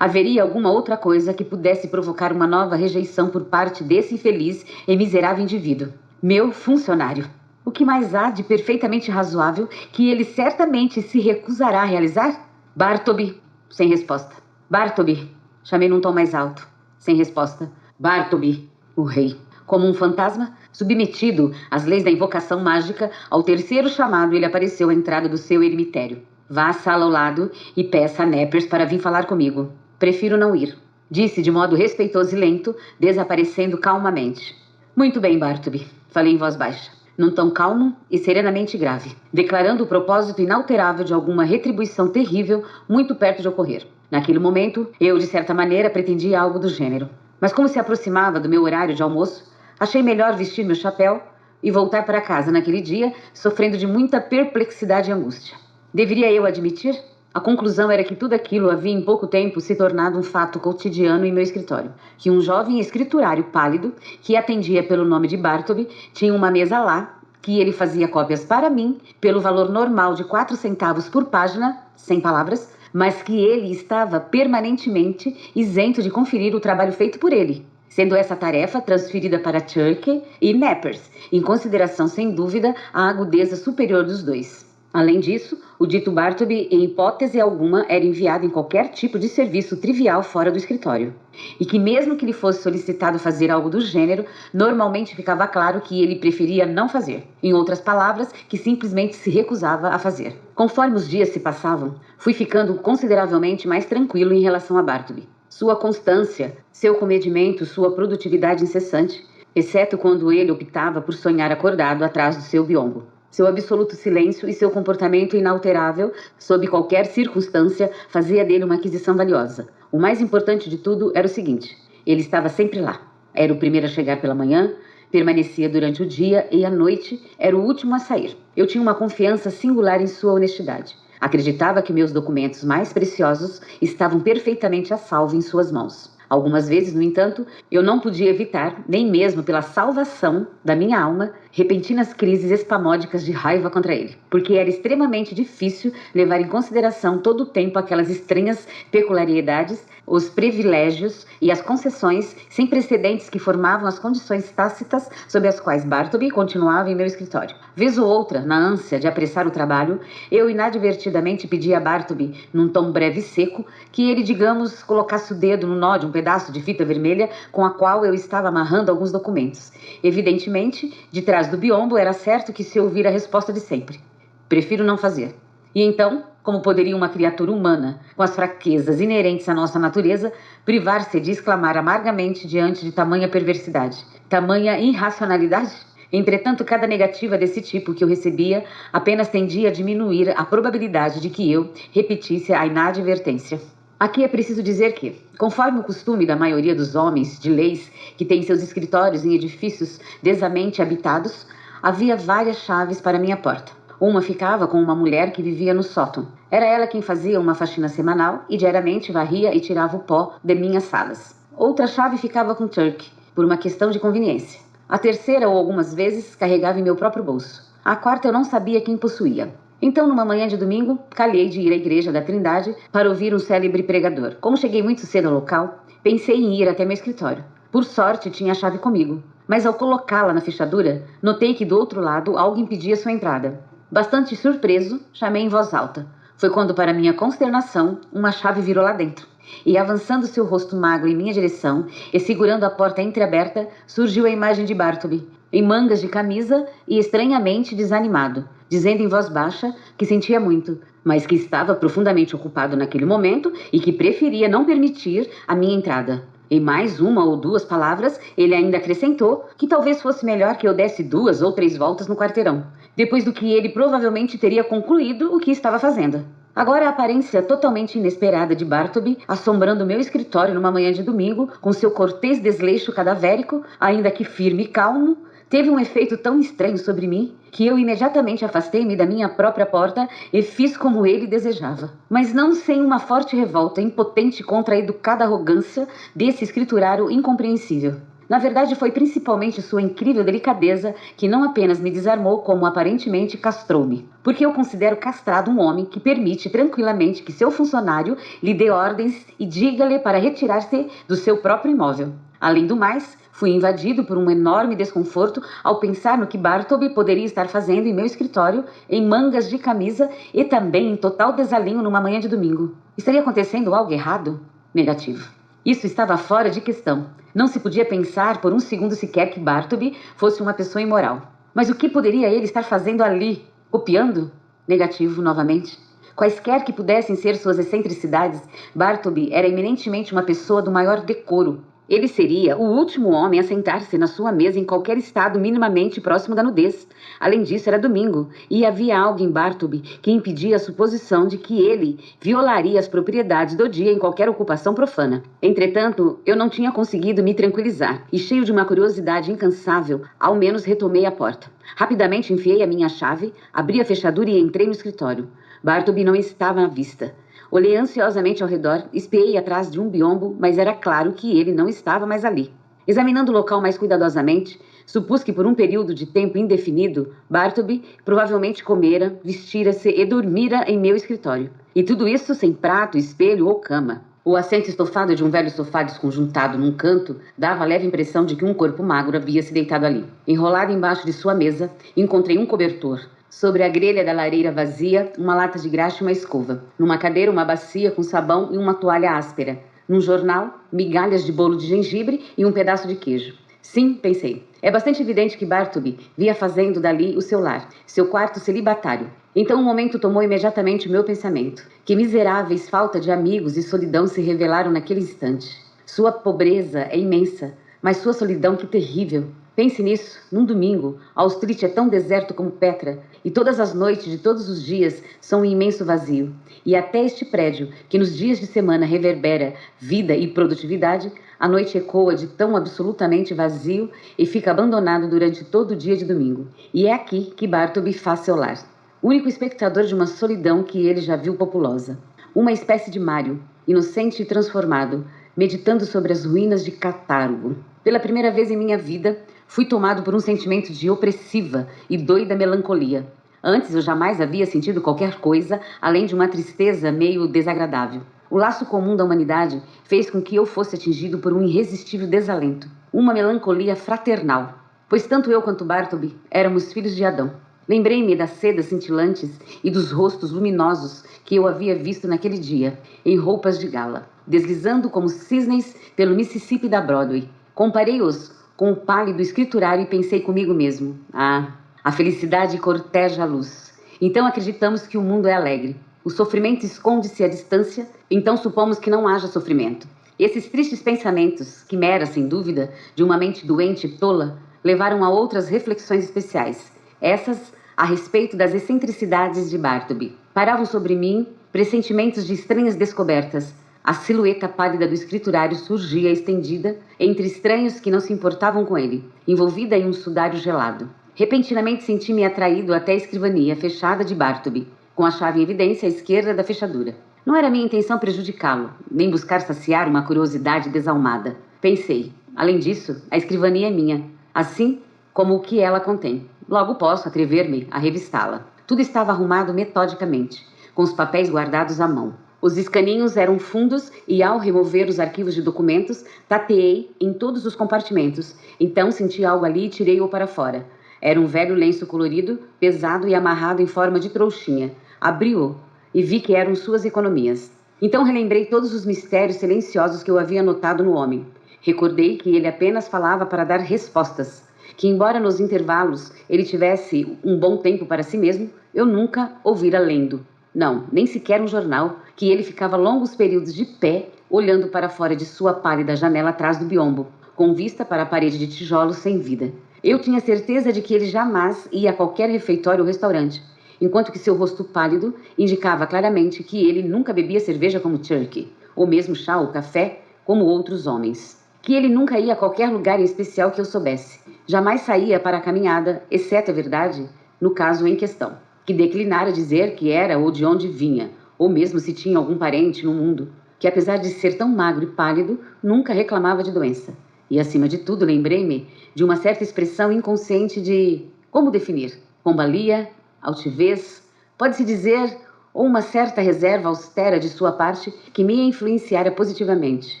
Haveria alguma outra coisa que pudesse provocar uma nova rejeição por parte desse infeliz e miserável indivíduo. Meu funcionário. O que mais há de perfeitamente razoável que ele certamente se recusará a realizar? Bartleby. Sem resposta. Bartleby. Chamei num tom mais alto. Sem resposta. Bartleby. O rei. Como um fantasma, submetido às leis da invocação mágica, ao 3º chamado ele apareceu à entrada do seu eremitério. Vá à sala ao lado e peça a Neppers para vir falar comigo. Prefiro não ir. Disse de modo respeitoso e lento, desaparecendo calmamente. Muito bem, Bartleby. Falei em voz baixa, num tom calmo e serenamente grave, declarando o propósito inalterável de alguma retribuição terrível muito perto de ocorrer. Naquele momento, eu, de certa maneira, pretendia algo do gênero. Mas como se aproximava do meu horário de almoço, achei melhor vestir meu chapéu e voltar para casa naquele dia, sofrendo de muita perplexidade e angústia. Deveria eu admitir? A conclusão era que tudo aquilo havia em pouco tempo se tornado um fato cotidiano em meu escritório. Que um jovem escriturário pálido, que atendia pelo nome de Bartleby, tinha uma mesa lá, que ele fazia cópias para mim, pelo valor normal de 4 centavos por página, sem palavras, mas que ele estava permanentemente isento de conferir o trabalho feito por ele, sendo essa tarefa transferida para Turk e Neppers, em consideração sem dúvida à agudeza superior dos dois. Além disso, o dito Bartleby, em hipótese alguma, era enviado em qualquer tipo de serviço trivial fora do escritório. E que mesmo que lhe fosse solicitado fazer algo do gênero, normalmente ficava claro que ele preferia não fazer. Em outras palavras, que simplesmente se recusava a fazer. Conforme os dias se passavam, fui ficando consideravelmente mais tranquilo em relação a Bartleby. Sua constância, seu comedimento, sua produtividade incessante, exceto quando ele optava por sonhar acordado atrás do seu biombo. Seu absoluto silêncio e seu comportamento inalterável, sob qualquer circunstância, fazia dele uma aquisição valiosa. O mais importante de tudo era o seguinte: ele estava sempre lá. Era o primeiro a chegar pela manhã, permanecia durante o dia e à noite era o último a sair. Eu tinha uma confiança singular em sua honestidade. Acreditava que meus documentos mais preciosos estavam perfeitamente a salvo em suas mãos. Algumas vezes, no entanto, eu não podia evitar, nem mesmo pela salvação da minha alma, repentinas crises espasmódicas de raiva contra ele, porque era extremamente difícil levar em consideração todo o tempo aquelas estranhas peculiaridades, os privilégios e as concessões sem precedentes que formavam as condições tácitas sob as quais Bartleby continuava em meu escritório. Vez ou outra, na ânsia de apressar o trabalho, eu inadvertidamente pedi a Bartleby, num tom breve e seco, que ele, digamos, colocasse o dedo no nó de um pedaço de fita vermelha com a qual eu estava amarrando alguns documentos. Evidentemente, de trás do biombo era certo que se ouvira a resposta de sempre: prefiro não fazer. E então, como poderia uma criatura humana, com as fraquezas inerentes à nossa natureza, privar-se de exclamar amargamente diante de tamanha perversidade, tamanha irracionalidade? Entretanto, cada negativa desse tipo que eu recebia apenas tendia a diminuir a probabilidade de que eu repetisse a inadvertência. Aqui é preciso dizer que, conforme o costume da maioria dos homens de leis que têm seus escritórios em edifícios densamente habitados, havia várias chaves para minha porta. Uma ficava com uma mulher que vivia no sótão. Era ela quem fazia uma faxina semanal e diariamente varria e tirava o pó de minhas salas. Outra chave ficava com Turk, por uma questão de conveniência. A terceira, ou algumas vezes, carregava em meu próprio bolso. A quarta eu não sabia quem possuía. Então, numa manhã de domingo, calhei de ir à igreja da Trindade para ouvir um célebre pregador. Como cheguei muito cedo ao local, pensei em ir até meu escritório. Por sorte, tinha a chave comigo. Mas ao colocá-la na fechadura, notei que do outro lado algo impedia sua entrada. Bastante surpreso, chamei em voz alta. Foi quando, para minha consternação, uma chave virou lá dentro. E avançando seu rosto magro em minha direção e segurando a porta entreaberta, surgiu a imagem de Bartleby, em mangas de camisa e estranhamente desanimado, dizendo em voz baixa que sentia muito, mas que estava profundamente ocupado naquele momento e que preferia não permitir a minha entrada. Em mais uma ou duas palavras, ele ainda acrescentou que talvez fosse melhor que eu desse 2 ou 3 voltas no quarteirão, depois do que ele provavelmente teria concluído o que estava fazendo. Agora a aparência totalmente inesperada de Bartleby, assombrando meu escritório numa manhã de domingo, com seu cortês desleixo cadavérico, ainda que firme e calmo, teve um efeito tão estranho sobre mim que eu imediatamente afastei-me da minha própria porta e fiz como ele desejava. Mas não sem uma forte revolta impotente contra a educada arrogância desse escriturário incompreensível. Na verdade, foi principalmente sua incrível delicadeza que não apenas me desarmou, como aparentemente castrou-me. Porque eu considero castrado um homem que permite tranquilamente que seu funcionário lhe dê ordens e diga-lhe para retirar-se do seu próprio imóvel. Além do mais, fui invadido por um enorme desconforto ao pensar no que Bartleby poderia estar fazendo em meu escritório, em mangas de camisa e também em total desalinho numa manhã de domingo. Estaria acontecendo algo errado? Negativo. Isso estava fora de questão. Não se podia pensar por um segundo sequer que Bartleby fosse uma pessoa imoral. Mas o que poderia ele estar fazendo ali? Copiando? Negativo novamente. Quaisquer que pudessem ser suas excentricidades, Bartleby era eminentemente uma pessoa do maior decoro. Ele seria o último homem a sentar-se na sua mesa em qualquer estado minimamente próximo da nudez. Além disso, era domingo, e havia algo em Bartleby que impedia a suposição de que ele violaria as propriedades do dia em qualquer ocupação profana. Entretanto, eu não tinha conseguido me tranquilizar, e cheio de uma curiosidade incansável, ao menos retomei a porta. Rapidamente enfiei a minha chave, abri a fechadura e entrei no escritório. Bartleby não estava à vista. Olhei ansiosamente ao redor, espiei atrás de um biombo, mas era claro que ele não estava mais ali. Examinando o local mais cuidadosamente, supus que por um período de tempo indefinido, Bartleby provavelmente comera, vestira-se e dormira em meu escritório. E tudo isso sem prato, espelho ou cama. O assento estofado de um velho sofá desconjuntado num canto dava a leve impressão de que um corpo magro havia se deitado ali. Enrolado embaixo de sua mesa, encontrei um cobertor. Sobre a grelha da lareira vazia, uma lata de graxa e uma escova. Numa cadeira, uma bacia com sabão e uma toalha áspera. Num jornal, migalhas de bolo de gengibre e um pedaço de queijo. Sim, pensei. É bastante evidente que Bartleby via fazendo dali o seu lar, seu quarto celibatário. Então um momento tomou imediatamente o meu pensamento. Que miseráveis falta de amigos e solidão se revelaram naquele instante. Sua pobreza é imensa, mas sua solidão que terrível. Pense nisso, num domingo, Austrite é tão deserto como Petra, e todas as noites de todos os dias são um imenso vazio. E até este prédio, que nos dias de semana reverbera vida e produtividade, a noite ecoa de tão absolutamente vazio e fica abandonado durante todo o dia de domingo. E é aqui que Bartleby faz seu lar. Único espectador de uma solidão que ele já viu populosa. Uma espécie de Mário, inocente e transformado, meditando sobre as ruínas de Catálogo. Pela primeira vez em minha vida, Fui tomado por um sentimento de opressiva e doida melancolia. Antes eu jamais havia sentido qualquer coisa além de uma tristeza meio desagradável. O laço comum da humanidade fez com que eu fosse atingido por um irresistível desalento, uma melancolia fraternal, pois tanto eu quanto Bartleby éramos filhos de Adão. Lembrei-me das sedas cintilantes e dos rostos luminosos que eu havia visto naquele dia, em roupas de gala, deslizando como cisnes pelo Mississippi da Broadway. Comparei-os com o pálido escriturário e pensei comigo mesmo: ah, a felicidade corteja a luz. Então acreditamos que o mundo é alegre. O sofrimento esconde-se à distância, então supomos que não haja sofrimento. Esses tristes pensamentos, quimera, sem dúvida, de uma mente doente e tola, levaram a outras reflexões especiais. Essas a respeito das excentricidades de Bartleby. Paravam sobre mim pressentimentos de estranhas descobertas. A silhueta pálida do escriturário surgia estendida entre estranhos que não se importavam com ele, envolvida em um sudário gelado. Repentinamente senti-me atraído até a escrivania fechada de Bartleby, com a chave em evidência à esquerda da fechadura. Não era minha intenção prejudicá-lo, nem buscar saciar uma curiosidade desalmada. Pensei, além disso, a escrivania é minha, assim como o que ela contém. Logo posso atrever-me a revistá-la. Tudo estava arrumado metodicamente, com os papéis guardados à mão. Os escaninhos eram fundos e, ao remover os arquivos de documentos, tateei em todos os compartimentos. Então senti algo ali e tirei-o para fora. Era um velho lenço colorido, pesado e amarrado em forma de trouxinha. Abri-o e vi que eram suas economias. Então relembrei todos os mistérios silenciosos que eu havia notado no homem. Recordei que ele apenas falava para dar respostas, que embora nos intervalos ele tivesse um bom tempo para si mesmo, eu nunca ouvira lendo. Não, nem sequer um jornal, que ele ficava longos períodos de pé, olhando para fora de sua pálida janela atrás do biombo, com vista para a parede de tijolos sem vida. Eu tinha certeza de que ele jamais ia a qualquer refeitório ou restaurante, enquanto que seu rosto pálido indicava claramente que ele nunca bebia cerveja como Turkey, ou mesmo chá ou café como outros homens. Que ele nunca ia a qualquer lugar em especial que eu soubesse. Jamais saía para a caminhada, exceto, é verdade, no caso em questão, que declinara dizer que era ou de onde vinha, ou mesmo se tinha algum parente no mundo, que apesar de ser tão magro e pálido, nunca reclamava de doença. E acima de tudo lembrei-me de uma certa expressão inconsciente de... como definir? Combalia, altivez, pode-se dizer, ou uma certa reserva austera de sua parte que me influenciara positivamente,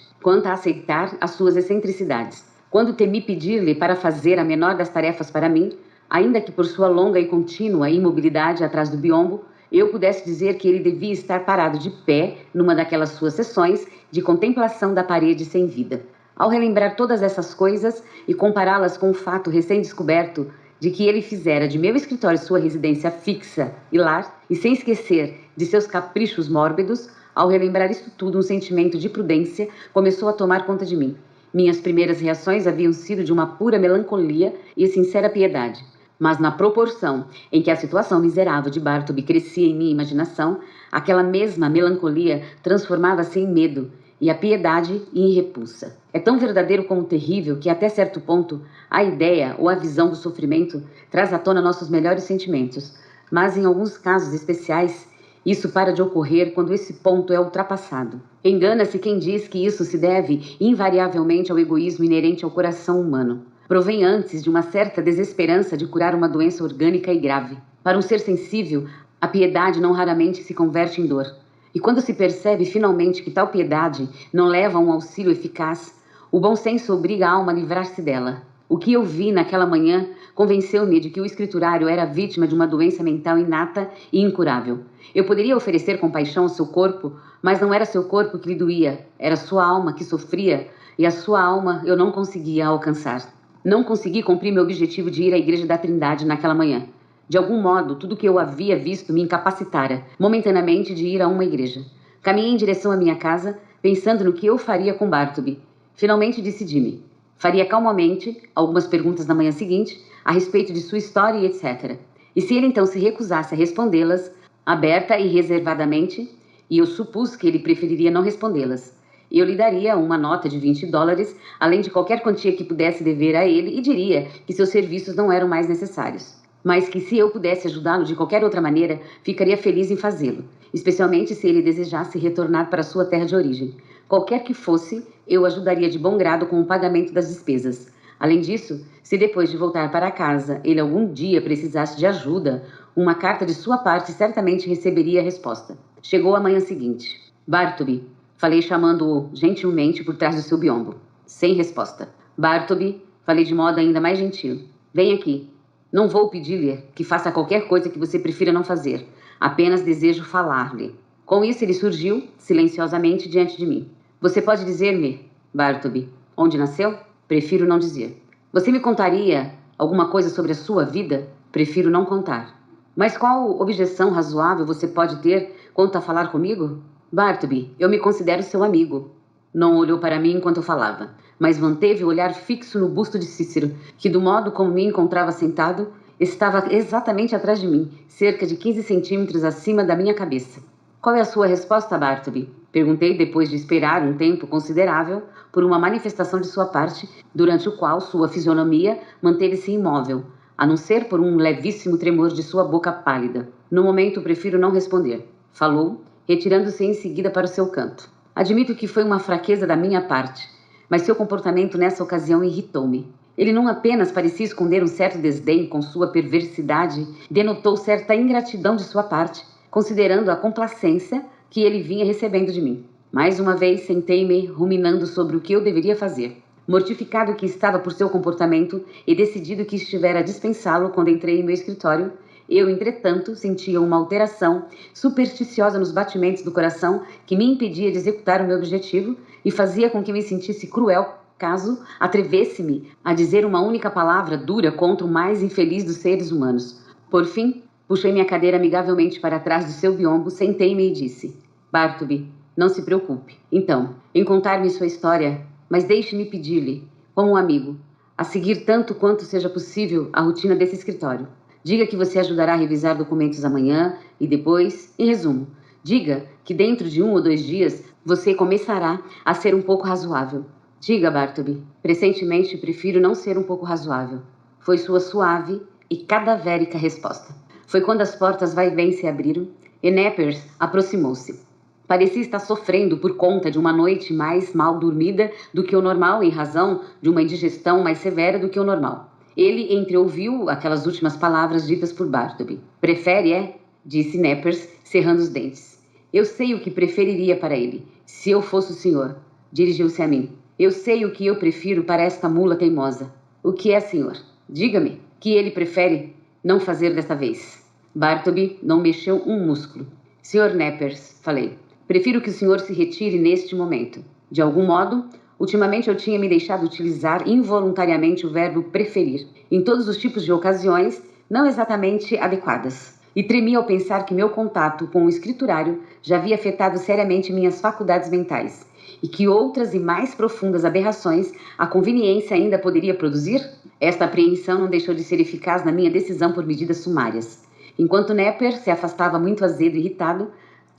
quanto a aceitar as suas excentricidades. Quando temi pedir-lhe para fazer a menor das tarefas para mim, ainda que por sua longa e contínua imobilidade atrás do biombo, eu pudesse dizer que ele devia estar parado de pé numa daquelas suas sessões de contemplação da parede sem vida. Ao relembrar todas essas coisas e compará-las com o fato recém-descoberto de que ele fizera de meu escritório sua residência fixa e lar, e sem esquecer de seus caprichos mórbidos, ao relembrar isso tudo, um sentimento de prudência começou a tomar conta de mim. Minhas primeiras reações haviam sido de uma pura melancolia e sincera piedade, mas na proporção em que a situação miserável de Bartleby crescia em minha imaginação, aquela mesma melancolia transformava-se em medo, e a piedade em repulsa. É tão verdadeiro como terrível que, até certo ponto, a ideia ou a visão do sofrimento traz à tona nossos melhores sentimentos, mas em alguns casos especiais, isso para de ocorrer quando esse ponto é ultrapassado. Engana-se quem diz que isso se deve invariavelmente ao egoísmo inerente ao coração humano. Provém antes de uma certa desesperança de curar uma doença orgânica e grave. Para um ser sensível, a piedade não raramente se converte em dor. E quando se percebe finalmente que tal piedade não leva a um auxílio eficaz, o bom senso obriga a alma a livrar-se dela. O que eu vi naquela manhã convenceu-me de que o escriturário era vítima de uma doença mental inata e incurável. Eu poderia oferecer compaixão ao seu corpo, mas não era seu corpo que lhe doía, era sua alma que sofria, e a sua alma eu não conseguia alcançar. Não consegui cumprir meu objetivo de ir à Igreja da Trindade naquela manhã. De algum modo, tudo que eu havia visto me incapacitara, momentaneamente, de ir a uma igreja. Caminhei em direção à minha casa, pensando no que eu faria com Bartleby. Finalmente decidi-me. Faria calmamente algumas perguntas na manhã seguinte, a respeito de sua história e etc. E se ele então se recusasse a respondê-las, aberta e reservadamente, e eu supus que ele preferiria não respondê-las, eu lhe daria uma nota de $20, além de qualquer quantia que pudesse dever a ele, e diria que seus serviços não eram mais necessários. Mas que se eu pudesse ajudá-lo de qualquer outra maneira, ficaria feliz em fazê-lo, especialmente se ele desejasse retornar para sua terra de origem. Qualquer que fosse, eu ajudaria de bom grado com o pagamento das despesas. Além disso, se depois de voltar para casa ele algum dia precisasse de ajuda, uma carta de sua parte certamente receberia a resposta. Chegou a manhã seguinte. Bartleby, falei chamando-o gentilmente por trás do seu biombo. Sem resposta. Bartleby, falei de modo ainda mais gentil. Vem aqui. Não vou pedir-lhe que faça qualquer coisa que você prefira não fazer. Apenas desejo falar-lhe. Com isso ele surgiu, silenciosamente, diante de mim. Você pode dizer-me, Bartleby, onde nasceu? Prefiro não dizer. Você me contaria alguma coisa sobre a sua vida? Prefiro não contar. Mas qual objeção razoável você pode ter quanto a falar comigo? Bartleby, eu me considero seu amigo. Não olhou para mim enquanto eu falava, mas manteve o olhar fixo no busto de Cícero, que do modo como me encontrava sentado, estava exatamente atrás de mim, cerca de 15 centímetros acima da minha cabeça. Qual é a sua resposta, Bartleby? Perguntei depois de esperar um tempo considerável por uma manifestação de sua parte, durante o qual sua fisionomia manteve-se imóvel, a não ser por um levíssimo tremor de sua boca pálida. No momento, prefiro não responder. Falou, retirando-se em seguida para o seu canto. Admito que foi uma fraqueza da minha parte, mas seu comportamento nessa ocasião irritou-me. Ele não apenas parecia esconder um certo desdém com sua perversidade, denotou certa ingratidão de sua parte, considerando a complacência que ele vinha recebendo de mim. Mais uma vez sentei-me ruminando sobre o que eu deveria fazer. Mortificado que estava por seu comportamento e decidido que estivera a dispensá-lo quando entrei em meu escritório, eu, entretanto, sentia uma alteração supersticiosa nos batimentos do coração que me impedia de executar o meu objetivo e fazia com que me sentisse cruel caso atrevesse-me a dizer uma única palavra dura contra o mais infeliz dos seres humanos. Por fim, puxei minha cadeira amigavelmente para trás do seu biombo, sentei-me e disse: Bartleby, não se preocupe, então, em contar-me sua história, mas deixe-me pedir-lhe, como um amigo, a seguir tanto quanto seja possível a rotina desse escritório. Diga que você ajudará a revisar documentos amanhã e depois, em resumo, diga que dentro de 1 ou 2 dias você começará a ser um pouco razoável. Diga, Bartleby, presentemente prefiro não ser um pouco razoável. Foi sua suave e cadavérica resposta. Foi quando as portas vai e vem se abriram e Nepers aproximou-se. Parecia estar sofrendo por conta de uma noite mais mal dormida do que o normal em razão de uma indigestão mais severa do que o normal. Ele entreouviu aquelas últimas palavras ditas por Bartleby. Prefere, é? Disse Nepers, cerrando os dentes. Eu sei o que preferiria para ele, se eu fosse o senhor. Dirigiu-se a mim. Eu sei o que eu prefiro para esta mula teimosa. O que é, senhor? Diga-me, que ele prefere não fazer desta vez. Bartleby não mexeu um músculo. Senhor Nepers, falei, prefiro que o senhor se retire neste momento. De algum modo, ultimamente eu tinha me deixado utilizar involuntariamente o verbo preferir, em todos os tipos de ocasiões não exatamente adequadas. E tremi ao pensar que meu contato com o escriturário já havia afetado seriamente minhas faculdades mentais, e que outras e mais profundas aberrações a conveniência ainda poderia produzir. Esta apreensão não deixou de ser eficaz na minha decisão por medidas sumárias. Enquanto Nepper se afastava muito azedo e irritado,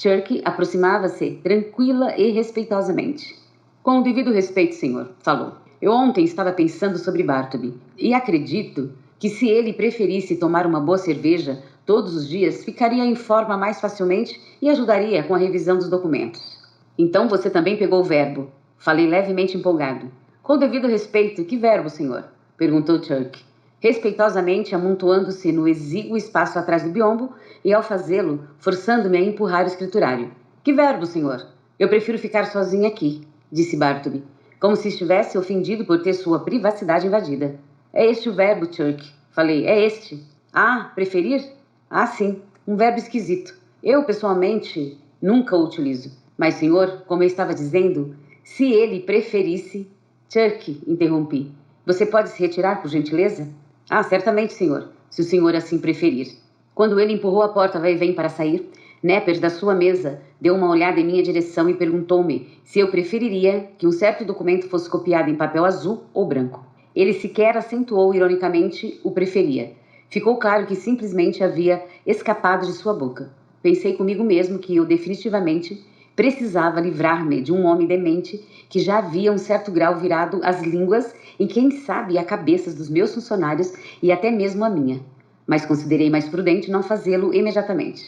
Turkey aproximava-se tranquila e respeitosamente. Com o devido respeito, senhor, falou. Eu ontem estava pensando sobre Bartleby e acredito que se ele preferisse tomar uma boa cerveja todos os dias, ficaria em forma mais facilmente e ajudaria com a revisão dos documentos. Então você também pegou o verbo. Falei levemente empolgado. Com o devido respeito, que verbo, senhor? Perguntou Turkey, respeitosamente amontoando-se no exíguo espaço atrás do biombo e, ao fazê-lo, forçando-me a empurrar o escriturário. Que verbo, senhor? Eu prefiro ficar sozinha aqui, disse Bartleby, como se estivesse ofendido por ter sua privacidade invadida. É este o verbo, Turkey. Falei, é este. Ah, preferir? Ah, sim, um verbo esquisito. Eu, pessoalmente, nunca o utilizo. Mas, senhor, como eu estava dizendo, se ele preferisse... Turkey, interrompi. Você pode se retirar, por gentileza? Ah, certamente, senhor, se o senhor assim preferir. Quando ele empurrou a porta vai e vem para sair, Nepper, da sua mesa, deu uma olhada em minha direção e perguntou-me se eu preferiria que um certo documento fosse copiado em papel azul ou branco. Ele sequer acentuou ironicamente o preferia. Ficou claro que simplesmente havia escapado de sua boca. Pensei comigo mesmo que eu definitivamente precisava livrar-me de um homem demente que já havia um certo grau virado as línguas e quem sabe a cabeças dos meus funcionários e até mesmo a minha. Mas considerei mais prudente não fazê-lo imediatamente.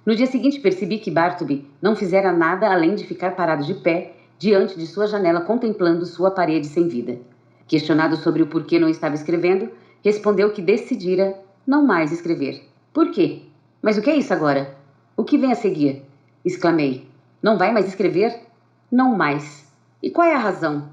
No dia seguinte percebi que Bartleby não fizera nada além de ficar parado de pé diante de sua janela contemplando sua parede sem vida. Questionado sobre o porquê não estava escrevendo, respondeu que decidira não mais escrever. Por quê? Mas o que é isso agora? O que vem a seguir? Exclamei. Não vai mais escrever? Não mais. E qual é a razão?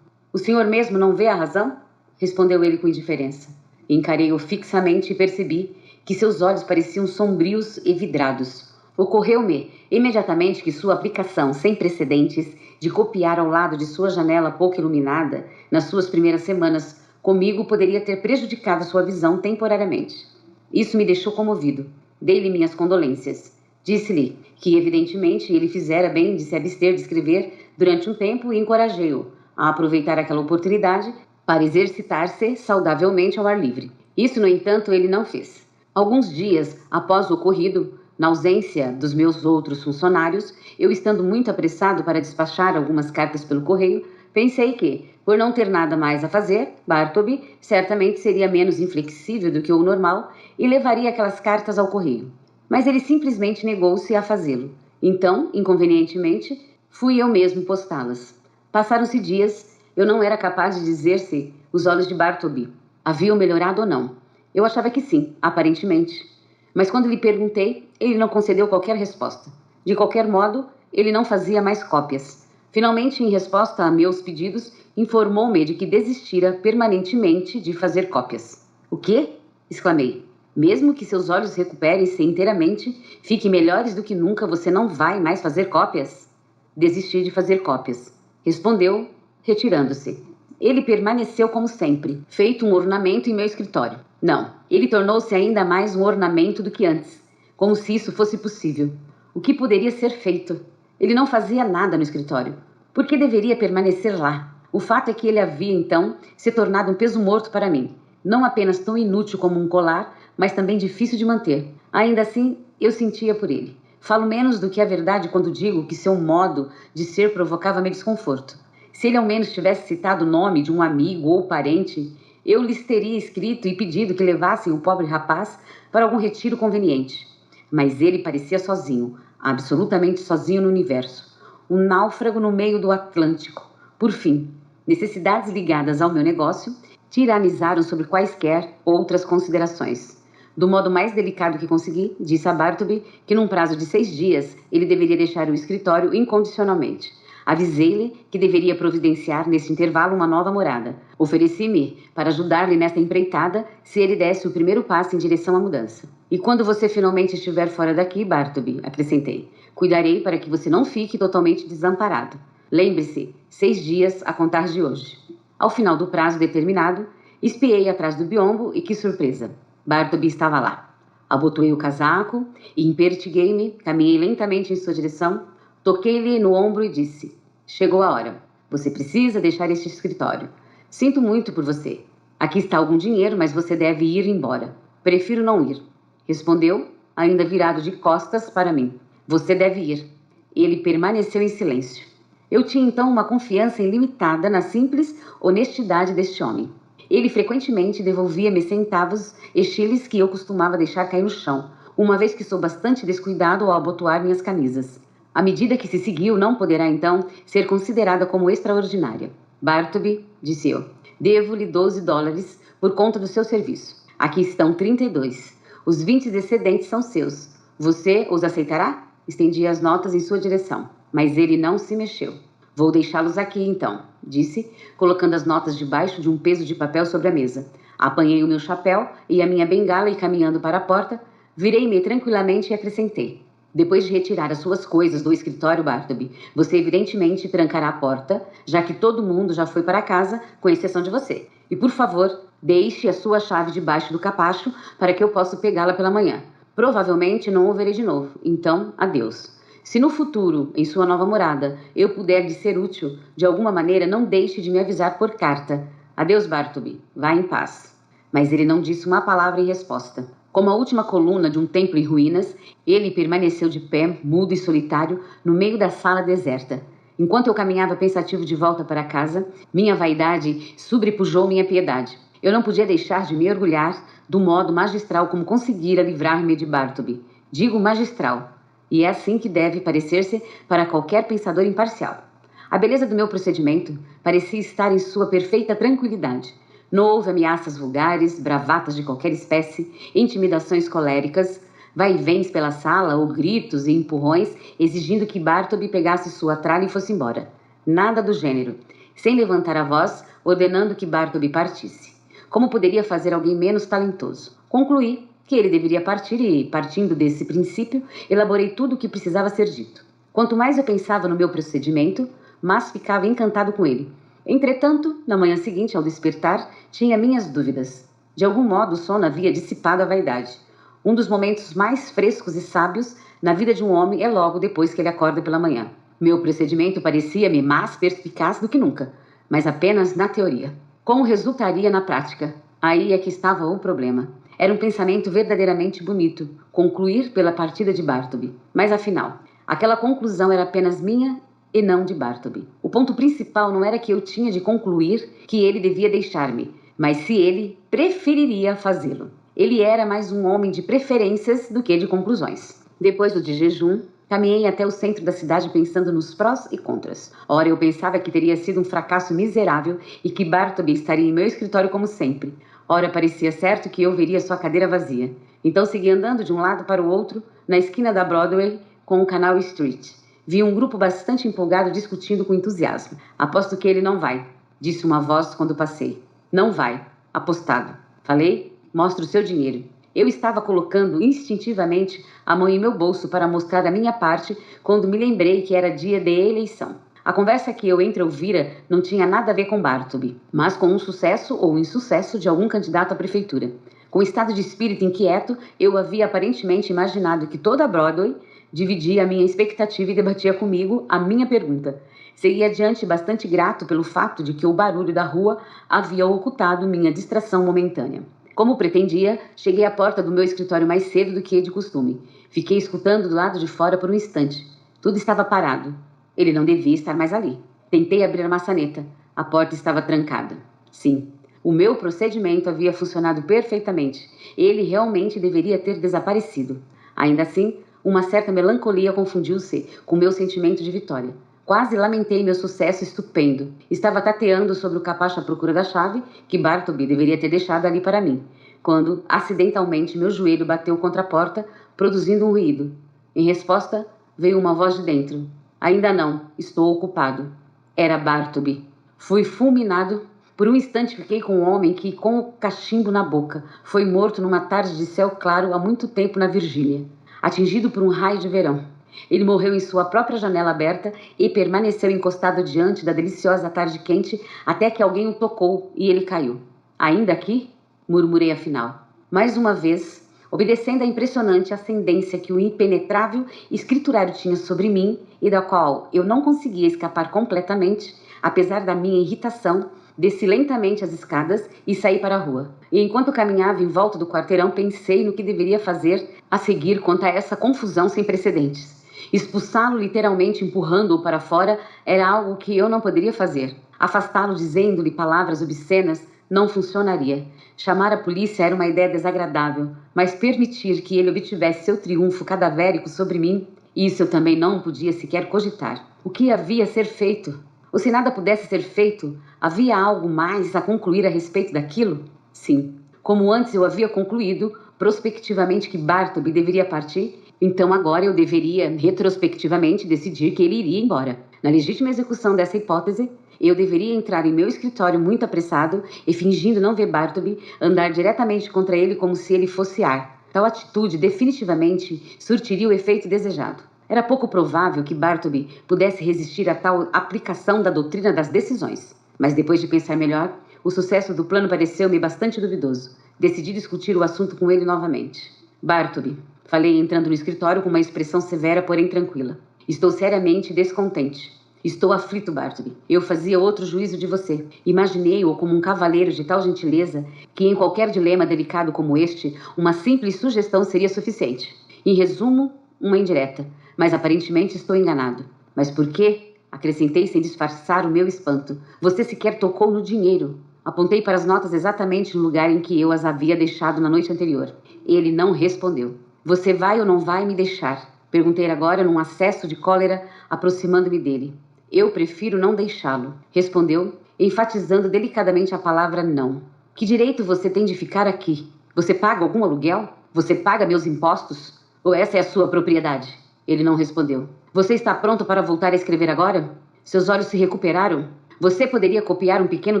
O senhor mesmo não vê a razão? Respondeu ele com indiferença. Encarei-o fixamente e percebi que seus olhos pareciam sombrios e vidrados. Ocorreu-me imediatamente que sua aplicação sem precedentes de copiar ao lado de sua janela pouco iluminada nas suas primeiras semanas comigo poderia ter prejudicado sua visão temporariamente. Isso me deixou comovido. Dei-lhe minhas condolências. Disse-lhe que, evidentemente, ele fizera bem de se abster de escrever durante um tempo e encorajei-o a aproveitar aquela oportunidade para exercitar-se saudavelmente ao ar livre. Isso, no entanto, ele não fez. Alguns dias após o ocorrido, na ausência dos meus outros funcionários, eu estando muito apressado para despachar algumas cartas pelo correio, pensei que, por não ter nada mais a fazer, Bartleby certamente seria menos inflexível do que o normal e levaria aquelas cartas ao correio. Mas ele simplesmente negou-se a fazê-lo. Então, inconvenientemente, fui eu mesmo postá-las. Passaram-se dias, eu não era capaz de dizer se os olhos de Bartleby haviam melhorado ou não. Eu achava que sim, aparentemente. Mas quando lhe perguntei, ele não concedeu qualquer resposta. De qualquer modo, ele não fazia mais cópias. Finalmente, em resposta a meus pedidos, informou-me de que desistira permanentemente de fazer cópias. O quê? Exclamei. Mesmo que seus olhos recuperem-se inteiramente, fiquem melhores do que nunca, você não vai mais fazer cópias? Desisti de fazer cópias. Respondeu, retirando-se. Ele permaneceu como sempre, feito um ornamento em meu escritório. Não, ele tornou-se ainda mais um ornamento do que antes, como se isso fosse possível. O que poderia ser feito? Ele não fazia nada no escritório. Por que deveria permanecer lá? O fato é que ele havia, então, se tornado um peso morto para mim. Não apenas tão inútil como um colar, mas também difícil de manter. Ainda assim, eu sentia por ele. Falo menos do que a verdade quando digo que seu modo de ser provocava-me desconforto. Se ele ao menos tivesse citado o nome de um amigo ou parente, eu lhes teria escrito e pedido que levassem o pobre rapaz para algum retiro conveniente. Mas ele parecia sozinho, absolutamente sozinho no universo. Um náufrago no meio do Atlântico. Por fim, necessidades ligadas ao meu negócio tiranizaram sobre quaisquer outras considerações. Do modo mais delicado que consegui, disse a Bartleby que num prazo de 6 dias ele deveria deixar o escritório incondicionalmente. Avisei-lhe que deveria providenciar nesse intervalo uma nova morada. Ofereci-me para ajudar-lhe nesta empreitada se ele desse o primeiro passo em direção à mudança. E quando você finalmente estiver fora daqui, Bartleby, acrescentei, cuidarei para que você não fique totalmente desamparado. Lembre-se, 6 dias a contar de hoje. Ao final do prazo determinado, espiei atrás do biombo e que surpresa! Bartleby estava lá. Abotoei o casaco e impertiguei-me, caminhei lentamente em sua direção, toquei-lhe no ombro e disse, chegou a hora. Você precisa deixar este escritório. Sinto muito por você. Aqui está algum dinheiro, mas você deve ir embora. Prefiro não ir. Respondeu, ainda virado de costas para mim. Você deve ir. Ele permaneceu em silêncio. Eu tinha então uma confiança ilimitada na simples honestidade deste homem. Ele frequentemente devolvia-me centavos e chiles que eu costumava deixar cair no chão, uma vez que sou bastante descuidado ao abotoar minhas camisas. A medida que se seguiu não poderá, então, ser considerada como extraordinária. Bartleby, disse eu, devo-lhe $12 por conta do seu serviço. Aqui estão 32. Os 20 excedentes são seus. Você os aceitará? Estendi as notas em sua direção, mas ele não se mexeu. Vou deixá-los aqui, então, disse, colocando as notas debaixo de um peso de papel sobre a mesa. Apanhei o meu chapéu e a minha bengala e, caminhando para a porta, virei-me tranquilamente e acrescentei. Depois de retirar as suas coisas do escritório, Bartleby, você evidentemente trancará a porta, já que todo mundo já foi para casa, com exceção de você. E, por favor, deixe a sua chave debaixo do capacho para que eu possa pegá-la pela manhã. Provavelmente não o verei de novo, então, adeus. Se no futuro, em sua nova morada, eu puder lhe ser útil, de alguma maneira não deixe de me avisar por carta. Adeus, Bartleby. Vá em paz. Mas ele não disse uma palavra em resposta. Como a última coluna de um templo em ruínas, ele permaneceu de pé, mudo e solitário, no meio da sala deserta. Enquanto eu caminhava pensativo de volta para casa, minha vaidade sobrepujou minha piedade. Eu não podia deixar de me orgulhar do modo magistral como conseguira livrar-me de Bartleby. Digo magistral. E é assim que deve parecer-se para qualquer pensador imparcial. A beleza do meu procedimento parecia estar em sua perfeita tranquilidade. Não houve ameaças vulgares, bravatas de qualquer espécie, intimidações coléricas, vai-vens pela sala ou gritos e empurrões exigindo que Bartleby pegasse sua tralha e fosse embora. Nada do gênero. Sem levantar a voz, ordenando que Bartleby partisse. Como poderia fazer alguém menos talentoso? Concluí que ele deveria partir e, partindo desse princípio, elaborei tudo o que precisava ser dito. Quanto mais eu pensava no meu procedimento, mais ficava encantado com ele. Entretanto, na manhã seguinte, ao despertar, tinha minhas dúvidas. De algum modo, o sono havia dissipado a vaidade. Um dos momentos mais frescos e sábios na vida de um homem é logo depois que ele acorda pela manhã. Meu procedimento parecia-me mais perspicaz do que nunca, mas apenas na teoria. Como resultaria na prática? Aí é que estava o problema. Era um pensamento verdadeiramente bonito, concluir pela partida de Bartleby. Mas afinal, aquela conclusão era apenas minha e não de Bartleby. O ponto principal não era que eu tinha de concluir que ele devia deixar-me, mas se ele preferiria fazê-lo. Ele era mais um homem de preferências do que de conclusões. Depois do de jejum, caminhei até o centro da cidade pensando nos prós e contras. Ora, eu pensava que teria sido um fracasso miserável e que Bartleby estaria em meu escritório como sempre. Ora, parecia certo que eu veria sua cadeira vazia. Então segui andando de um lado para o outro, na esquina da Broadway com o Canal Street. Vi um grupo bastante empolgado discutindo com entusiasmo. Aposto que ele não vai, disse uma voz quando passei. Não vai, apostado. Falei, mostra o seu dinheiro. Eu estava colocando instintivamente a mão em meu bolso para mostrar a minha parte quando me lembrei que era dia de eleição. A conversa que eu entreouvira não tinha nada a ver com Bartleby, mas com um sucesso ou insucesso de algum candidato à prefeitura. Com um estado de espírito inquieto, eu havia aparentemente imaginado que toda a Broadway dividia a minha expectativa e debatia comigo a minha pergunta. Segui adiante bastante grato pelo fato de que o barulho da rua havia ocultado minha distração momentânea. Como pretendia, cheguei à porta do meu escritório mais cedo do que de costume. Fiquei escutando do lado de fora por um instante. Tudo estava parado. Ele não devia estar mais ali. Tentei abrir a maçaneta. A porta estava trancada. Sim, o meu procedimento havia funcionado perfeitamente. Ele realmente deveria ter desaparecido. Ainda assim, uma certa melancolia confundiu-se com meu sentimento de vitória. Quase lamentei meu sucesso estupendo. Estava tateando sobre o capacho à procura da chave que Bartleby deveria ter deixado ali para mim, quando, acidentalmente, meu joelho bateu contra a porta, produzindo um ruído. Em resposta, veio uma voz de dentro. Ainda não, estou ocupado. Era Bartleby. Fui fulminado. Por um instante fiquei com um homem que, com o cachimbo na boca, foi morto numa tarde de céu claro há muito tempo na Virgínia, atingido por um raio de verão. Ele morreu em sua própria janela aberta e permaneceu encostado diante da deliciosa tarde quente até que alguém o tocou e ele caiu. Ainda aqui? Murmurei afinal. Mais uma vez, obedecendo à impressionante ascendência que o impenetrável escriturário tinha sobre mim e da qual eu não conseguia escapar completamente, apesar da minha irritação, desci lentamente as escadas e saí para a rua. E enquanto caminhava em volta do quarteirão, pensei no que deveria fazer a seguir quanto a essa confusão sem precedentes. Expulsá-lo literalmente empurrando-o para fora era algo que eu não poderia fazer. Afastá-lo dizendo-lhe palavras obscenas não funcionaria. Chamar a polícia era uma ideia desagradável, mas permitir que ele obtivesse seu triunfo cadavérico sobre mim, isso eu também não podia sequer cogitar. O que havia a ser feito? Ou se nada pudesse ser feito, havia algo mais a concluir a respeito daquilo? Sim. Como antes eu havia concluído, prospectivamente, que Bartleby deveria partir, então agora eu deveria, retrospectivamente, decidir que ele iria embora. Na legítima execução dessa hipótese, eu deveria entrar em meu escritório muito apressado e, fingindo não ver Bartleby, andar diretamente contra ele como se ele fosse ar. Tal atitude definitivamente surtiria o efeito desejado. Era pouco provável que Bartleby pudesse resistir a tal aplicação da doutrina das decisões. Mas depois de pensar melhor, o sucesso do plano pareceu-me bastante duvidoso. Decidi discutir o assunto com ele novamente. Bartleby, falei entrando no escritório com uma expressão severa, porém tranquila. Estou seriamente descontente. Estou aflito, Bartleby. Eu fazia outro juízo de você. Imaginei-o como um cavalheiro de tal gentileza que em qualquer dilema delicado como este, uma simples sugestão seria suficiente. Em resumo, uma indireta. Mas aparentemente estou enganado. Mas por quê? Acrescentei sem disfarçar o meu espanto. Você sequer tocou no dinheiro. Apontei para as notas exatamente no lugar em que eu as havia deixado na noite anterior. Ele não respondeu. Você vai ou não vai me deixar? Perguntei agora num acesso de cólera, aproximando-me dele. Eu prefiro não deixá-lo, respondeu, enfatizando delicadamente a palavra não. Que direito você tem de ficar aqui? Você paga algum aluguel? Você paga meus impostos? Ou essa é a sua propriedade? Ele não respondeu. Você está pronto para voltar a escrever agora? Seus olhos se recuperaram? Você poderia copiar um pequeno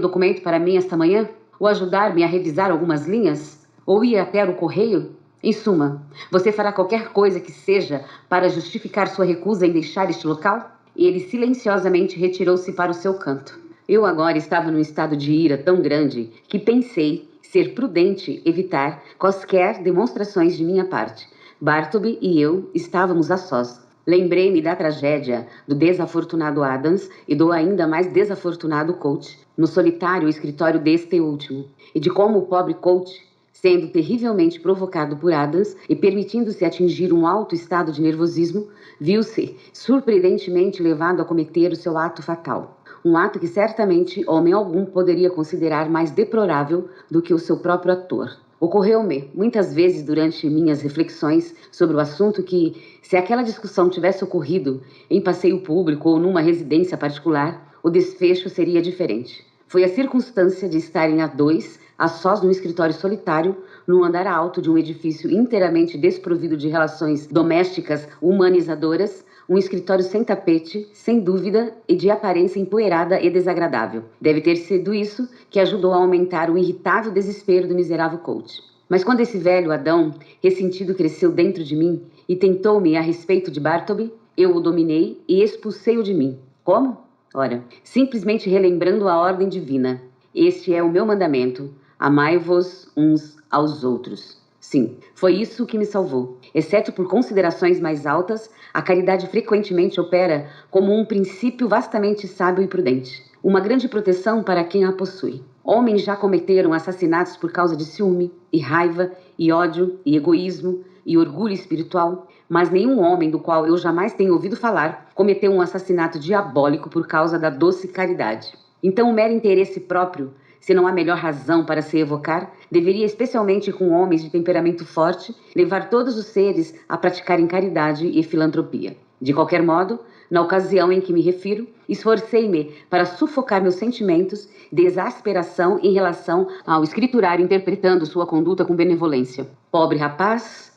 documento para mim esta manhã? Ou ajudar-me a revisar algumas linhas? Ou ir até o correio? Em suma, você fará qualquer coisa que seja para justificar sua recusa em deixar este local? E ele silenciosamente retirou-se para o seu canto. Eu agora estava num estado de ira tão grande que pensei ser prudente evitar quaisquer demonstrações de minha parte. Bartleby e eu estávamos a sós. Lembrei-me da tragédia do desafortunado Adams e do ainda mais desafortunado Coach no solitário escritório deste último, e de como o pobre Coach, sendo terrivelmente provocado por Adams e permitindo-se atingir um alto estado de nervosismo, viu-se surpreendentemente levado a cometer o seu ato fatal. Um ato que certamente homem algum poderia considerar mais deplorável do que o seu próprio ator. Ocorreu-me muitas vezes durante minhas reflexões sobre o assunto que, se aquela discussão tivesse ocorrido em passeio público ou numa residência particular, o desfecho seria diferente. Foi a circunstância de estarem a dois, a sós num escritório solitário, no andar alto de um edifício inteiramente desprovido de relações domésticas humanizadoras, um escritório sem tapete, sem dúvida, e de aparência empoeirada e desagradável. Deve ter sido isso que ajudou a aumentar o irritável desespero do miserável Coach. Mas quando esse velho Adão ressentido cresceu dentro de mim e tentou-me a respeito de Bartleby, eu o dominei e expulsei-o de mim. Como? Ora, simplesmente relembrando a ordem divina. Este é o meu mandamento. Amai-vos uns aos outros. Sim, foi isso que me salvou. Exceto por considerações mais altas, a caridade frequentemente opera como um princípio vastamente sábio e prudente. Uma grande proteção para quem a possui. Homens já cometeram assassinatos por causa de ciúme, e raiva, e ódio, e egoísmo, e orgulho espiritual, mas nenhum homem do qual eu jamais tenho ouvido falar cometeu um assassinato diabólico por causa da doce caridade. Então o mero interesse próprio, se não há melhor razão para se evocar, deveria, especialmente com homens de temperamento forte, levar todos os seres a praticarem caridade e filantropia. De qualquer modo, na ocasião em que me refiro, esforcei-me para sufocar meus sentimentos de exasperação em relação ao escriturário interpretando sua conduta com benevolência. Pobre rapaz,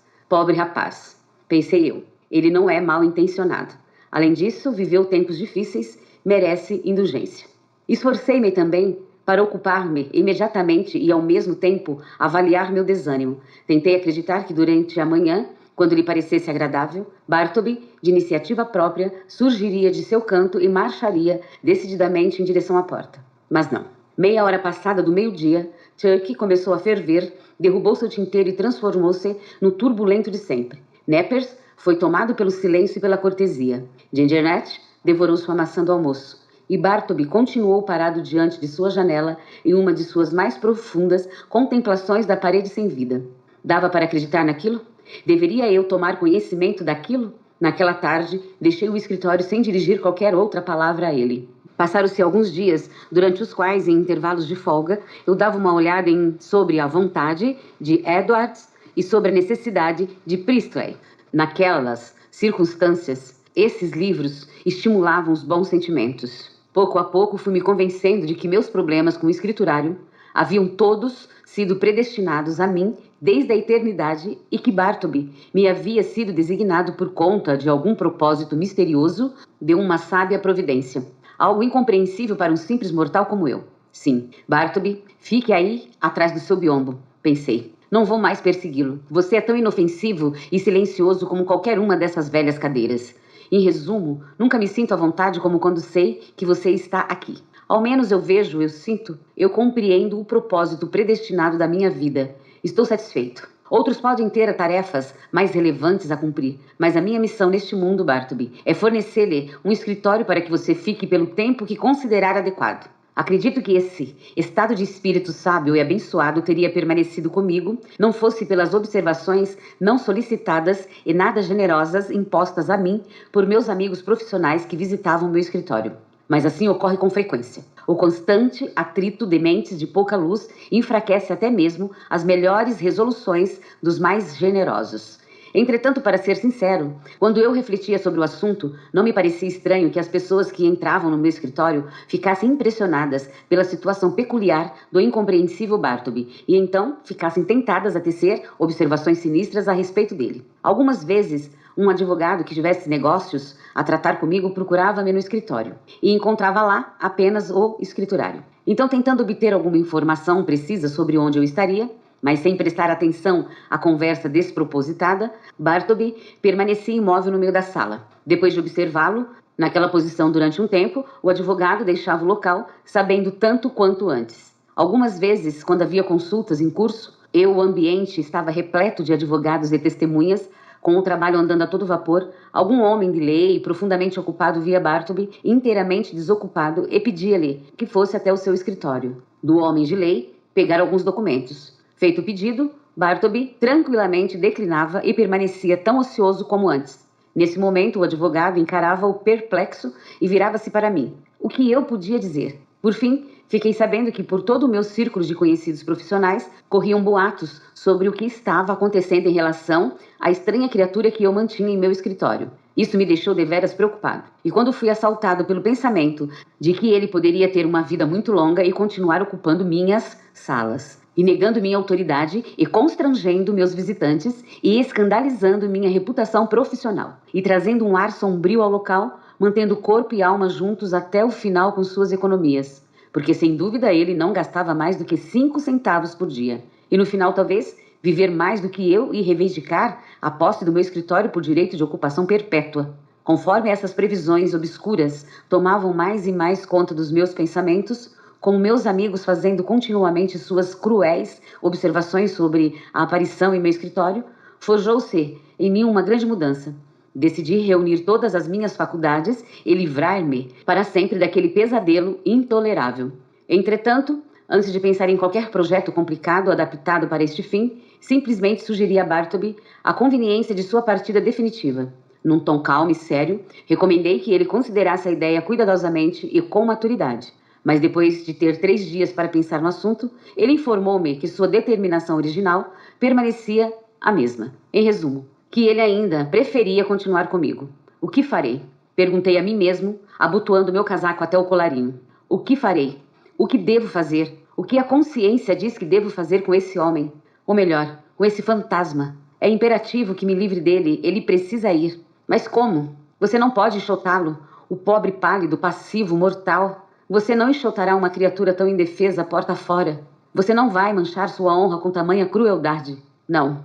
pensei eu. Ele não é mal intencionado. Além disso, viveu tempos difíceis, merece indulgência. Esforcei-me também para ocupar-me imediatamente e, ao mesmo tempo, avaliar meu desânimo. Tentei acreditar que durante a manhã, quando lhe parecesse agradável, Bartleby, de iniciativa própria, surgiria de seu canto e marcharia decididamente em direção à porta. Mas não. Meia hora passada do meio-dia, Turkey começou a ferver, derrubou seu tinteiro e transformou-se no turbulento de sempre. Neppers foi tomado pelo silêncio e pela cortesia. Gingernet devorou sua maçã do almoço. E Bartleby continuou parado diante de sua janela em uma de suas mais profundas contemplações da parede sem vida. Dava para acreditar naquilo? Deveria eu tomar conhecimento daquilo? Naquela tarde, deixei o escritório sem dirigir qualquer outra palavra a ele. Passaram-se alguns dias, durante os quais, em intervalos de folga, eu dava uma olhada sobre a vontade de Edwards e sobre a necessidade de Priestley. Naquelas circunstâncias, esses livros estimulavam os bons sentimentos. Pouco a pouco fui me convencendo de que meus problemas com o escriturário haviam todos sido predestinados a mim desde a eternidade e que Bartleby me havia sido designado por conta de algum propósito misterioso de uma sábia providência. Algo incompreensível para um simples mortal como eu. Sim, Bartleby, fique aí atrás do seu biombo, pensei. Não vou mais persegui-lo. Você é tão inofensivo e silencioso como qualquer uma dessas velhas cadeiras. Em resumo, nunca me sinto à vontade como quando sei que você está aqui. Ao menos eu vejo, eu sinto, eu compreendo o propósito predestinado da minha vida. Estou satisfeito. Outros podem ter tarefas mais relevantes a cumprir, mas a minha missão neste mundo, Bartleby, é fornecer-lhe um escritório para que você fique pelo tempo que considerar adequado. Acredito que esse estado de espírito sábio e abençoado teria permanecido comigo, não fosse pelas observações não solicitadas e nada generosas impostas a mim por meus amigos profissionais que visitavam meu escritório. Mas assim ocorre com frequência. O constante atrito de mentes de pouca luz enfraquece até mesmo as melhores resoluções dos mais generosos. Entretanto, para ser sincero, quando eu refletia sobre o assunto, não me parecia estranho que as pessoas que entravam no meu escritório ficassem impressionadas pela situação peculiar do incompreensível Bartleby e então ficassem tentadas a tecer observações sinistras a respeito dele. Algumas vezes, um advogado que tivesse negócios a tratar comigo procurava-me no escritório e encontrava lá apenas o escriturário. Então, tentando obter alguma informação precisa sobre onde eu estaria, mas sem prestar atenção à conversa despropositada, Bartleby permanecia imóvel no meio da sala. Depois de observá-lo naquela posição durante um tempo, o advogado deixava o local, sabendo tanto quanto antes. Algumas vezes, quando havia consultas em curso, o ambiente estava repleto de advogados e testemunhas, com o trabalho andando a todo vapor, algum homem de lei profundamente ocupado via Bartleby, inteiramente desocupado, e pedia-lhe que fosse até o seu escritório. Do homem de lei, pegar alguns documentos. Feito o pedido, Bartleby tranquilamente declinava e permanecia tão ocioso como antes. Nesse momento, o advogado encarava-o perplexo e virava-se para mim. O que eu podia dizer? Por fim, fiquei sabendo que por todo o meu círculo de conhecidos profissionais corriam boatos sobre o que estava acontecendo em relação à estranha criatura que eu mantinha em meu escritório. Isso me deixou deveras preocupado. E quando fui assaltado pelo pensamento de que ele poderia ter uma vida muito longa e continuar ocupando minhas salas, e negando minha autoridade e constrangendo meus visitantes e escandalizando minha reputação profissional, e trazendo um ar sombrio ao local, mantendo corpo e alma juntos até o final com suas economias, porque sem dúvida ele não gastava mais do que 5 centavos por dia, e no final talvez viver mais do que eu e reivindicar a posse do meu escritório por direito de ocupação perpétua. Conforme essas previsões obscuras tomavam mais e mais conta dos meus pensamentos, com meus amigos fazendo continuamente suas cruéis observações sobre a aparição em meu escritório, forjou-se em mim uma grande mudança. Decidi reunir todas as minhas faculdades e livrar-me para sempre daquele pesadelo intolerável. Entretanto, antes de pensar em qualquer projeto complicado adaptado para este fim, simplesmente sugeri a Bartleby a conveniência de sua partida definitiva. Num tom calmo e sério, recomendei que ele considerasse a ideia cuidadosamente e com maturidade. Mas depois de ter 3 dias para pensar no assunto, ele informou-me que sua determinação original permanecia a mesma. Em resumo, que ele ainda preferia continuar comigo. O que farei? Perguntei a mim mesmo, abotoando meu casaco até o colarinho. O que farei? O que devo fazer? O que a consciência diz que devo fazer com esse homem? Ou melhor, com esse fantasma? É imperativo que me livre dele, ele precisa ir. Mas como? Você não pode enxotá-lo, o pobre pálido, passivo, mortal. Você não enxotará uma criatura tão indefesa porta fora. Você não vai manchar sua honra com tamanha crueldade. Não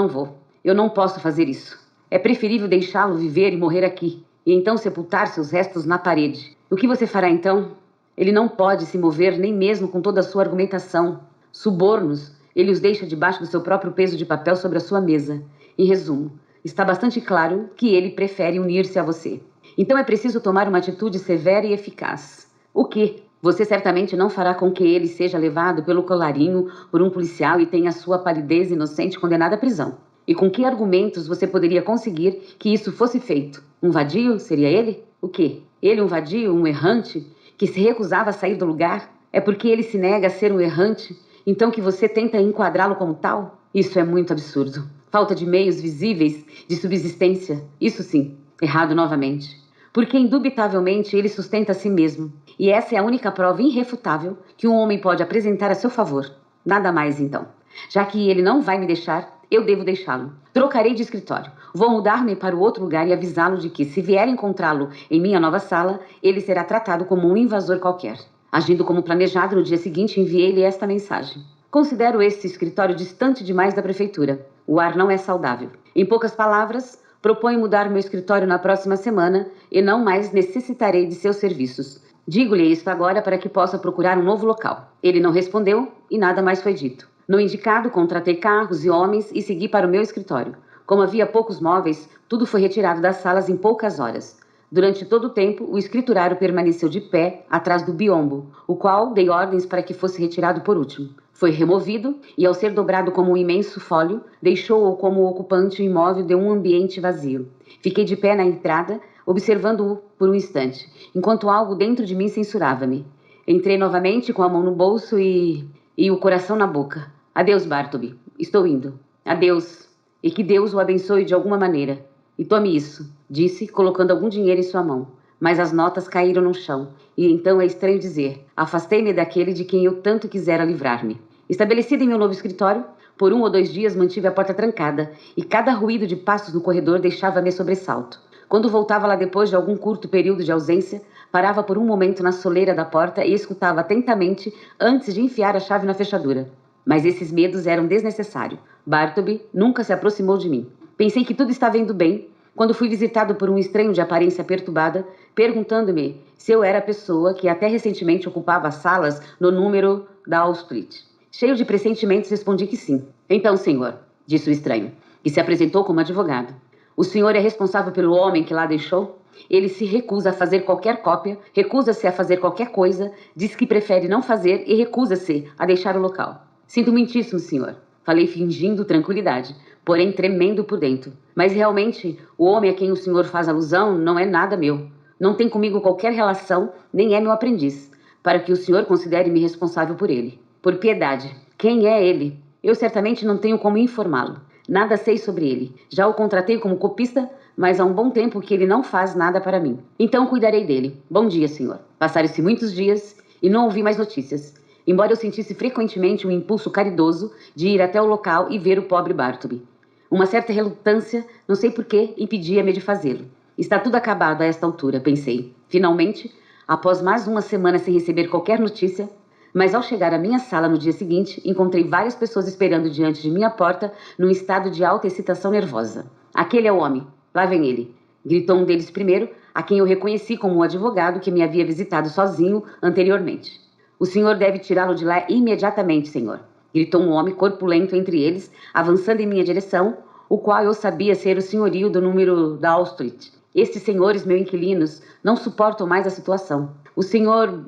vou. Eu não posso fazer isso. É preferível deixá-lo viver e morrer aqui, e então sepultar seus restos na parede. O que você fará então? Ele não pode se mover nem mesmo com toda a sua argumentação. Subornos, ele os deixa debaixo do seu próprio peso de papel sobre a sua mesa. Em resumo, está bastante claro que ele prefere unir-se a você. Então é preciso tomar uma atitude severa e eficaz. O que? Você certamente não fará com que ele seja levado pelo colarinho por um policial e tenha sua palidez inocente condenada à prisão. E com que argumentos você poderia conseguir que isso fosse feito? Um vadio? Seria ele? O quê? Ele um vadio, um errante, que se recusava a sair do lugar? É porque ele se nega a ser um errante, então que você tenta enquadrá-lo como tal? Isso é muito absurdo. Falta de meios visíveis de subsistência. Isso sim, errado novamente. Porque indubitavelmente ele sustenta a si mesmo. E essa é a única prova irrefutável que um homem pode apresentar a seu favor. Nada mais, então. Já que ele não vai me deixar, eu devo deixá-lo. Trocarei de escritório. Vou mudar-me para o outro lugar e avisá-lo de que, se vier encontrá-lo em minha nova sala, ele será tratado como um invasor qualquer. Agindo como planejado, no dia seguinte enviei-lhe esta mensagem. Considero este escritório distante demais da prefeitura. O ar não é saudável. Em poucas palavras, proponho mudar meu escritório na próxima semana e não mais necessitarei de seus serviços. Digo-lhe isto agora para que possa procurar um novo local. Ele não respondeu e nada mais foi dito. No indicado, contratei carros e homens e segui para o meu escritório. Como havia poucos móveis, tudo foi retirado das salas em poucas horas. Durante todo o tempo, o escriturário permaneceu de pé atrás do biombo, o qual dei ordens para que fosse retirado por último. Foi removido e, ao ser dobrado como um imenso fólio, deixou-o como ocupante imóvel de um ambiente vazio. Fiquei de pé na entrada, observando-o por um instante, enquanto algo dentro de mim censurava-me. Entrei novamente com a mão no bolso e o coração na boca. Adeus, Bartleby. Estou indo. Adeus. e que Deus o abençoe de alguma maneira. E tome isso, disse, colocando algum dinheiro em sua mão. Mas as notas caíram no chão, e então é estranho dizer, afastei-me daquele de quem eu tanto quisera livrar-me. Estabelecida em meu novo escritório, por 1 ou 2 dias mantive a porta trancada, e cada ruído de passos no corredor deixava-me sobressalto. Quando voltava lá depois de algum curto período de ausência, parava por um momento na soleira da porta e escutava atentamente antes de enfiar a chave na fechadura. Mas esses medos eram desnecessários. Bartleby nunca se aproximou de mim. Pensei que tudo estava indo bem, quando fui visitado por um estranho de aparência perturbada, perguntando-me se eu era a pessoa que até recentemente ocupava as salas no número da Wall Street. Cheio de pressentimentos, respondi que sim. Então, senhor, disse o estranho, que se apresentou como advogado. O senhor é responsável pelo homem que lá deixou? Ele se recusa a fazer qualquer cópia, recusa-se a fazer qualquer coisa, diz que prefere não fazer e recusa-se a deixar o local. Sinto muitíssimo, senhor. Falei fingindo tranquilidade, porém tremendo por dentro. Mas realmente, o homem a quem o senhor faz alusão não é nada meu. Não tem comigo qualquer relação, nem é meu aprendiz, para que o senhor considere-me responsável por ele. Por piedade, quem é ele? Eu certamente não tenho como informá-lo. Nada sei sobre ele. Já o contratei como copista, mas há um bom tempo que ele não faz nada para mim. Então cuidarei dele. Bom dia, senhor. Passaram-se muitos dias e não ouvi mais notícias, embora eu sentisse frequentemente um impulso caridoso de ir até o local e ver o pobre Bartleby. Uma certa relutância, não sei porquê, impedia-me de fazê-lo. Está tudo acabado a esta altura, pensei. Finalmente, após mais uma semana sem receber qualquer notícia, mas ao chegar à minha sala no dia seguinte, encontrei várias pessoas esperando diante de minha porta num estado de alta excitação nervosa. Aquele é o homem. Lá vem ele. Gritou um deles primeiro, a quem eu reconheci como o advogado que me havia visitado sozinho anteriormente. O senhor deve tirá-lo de lá imediatamente, senhor. Gritou um homem corpulento entre eles, avançando em minha direção, o qual eu sabia ser o senhorio do número da Wall Street. Estes senhores, meus inquilinos, não suportam mais a situação. O senhor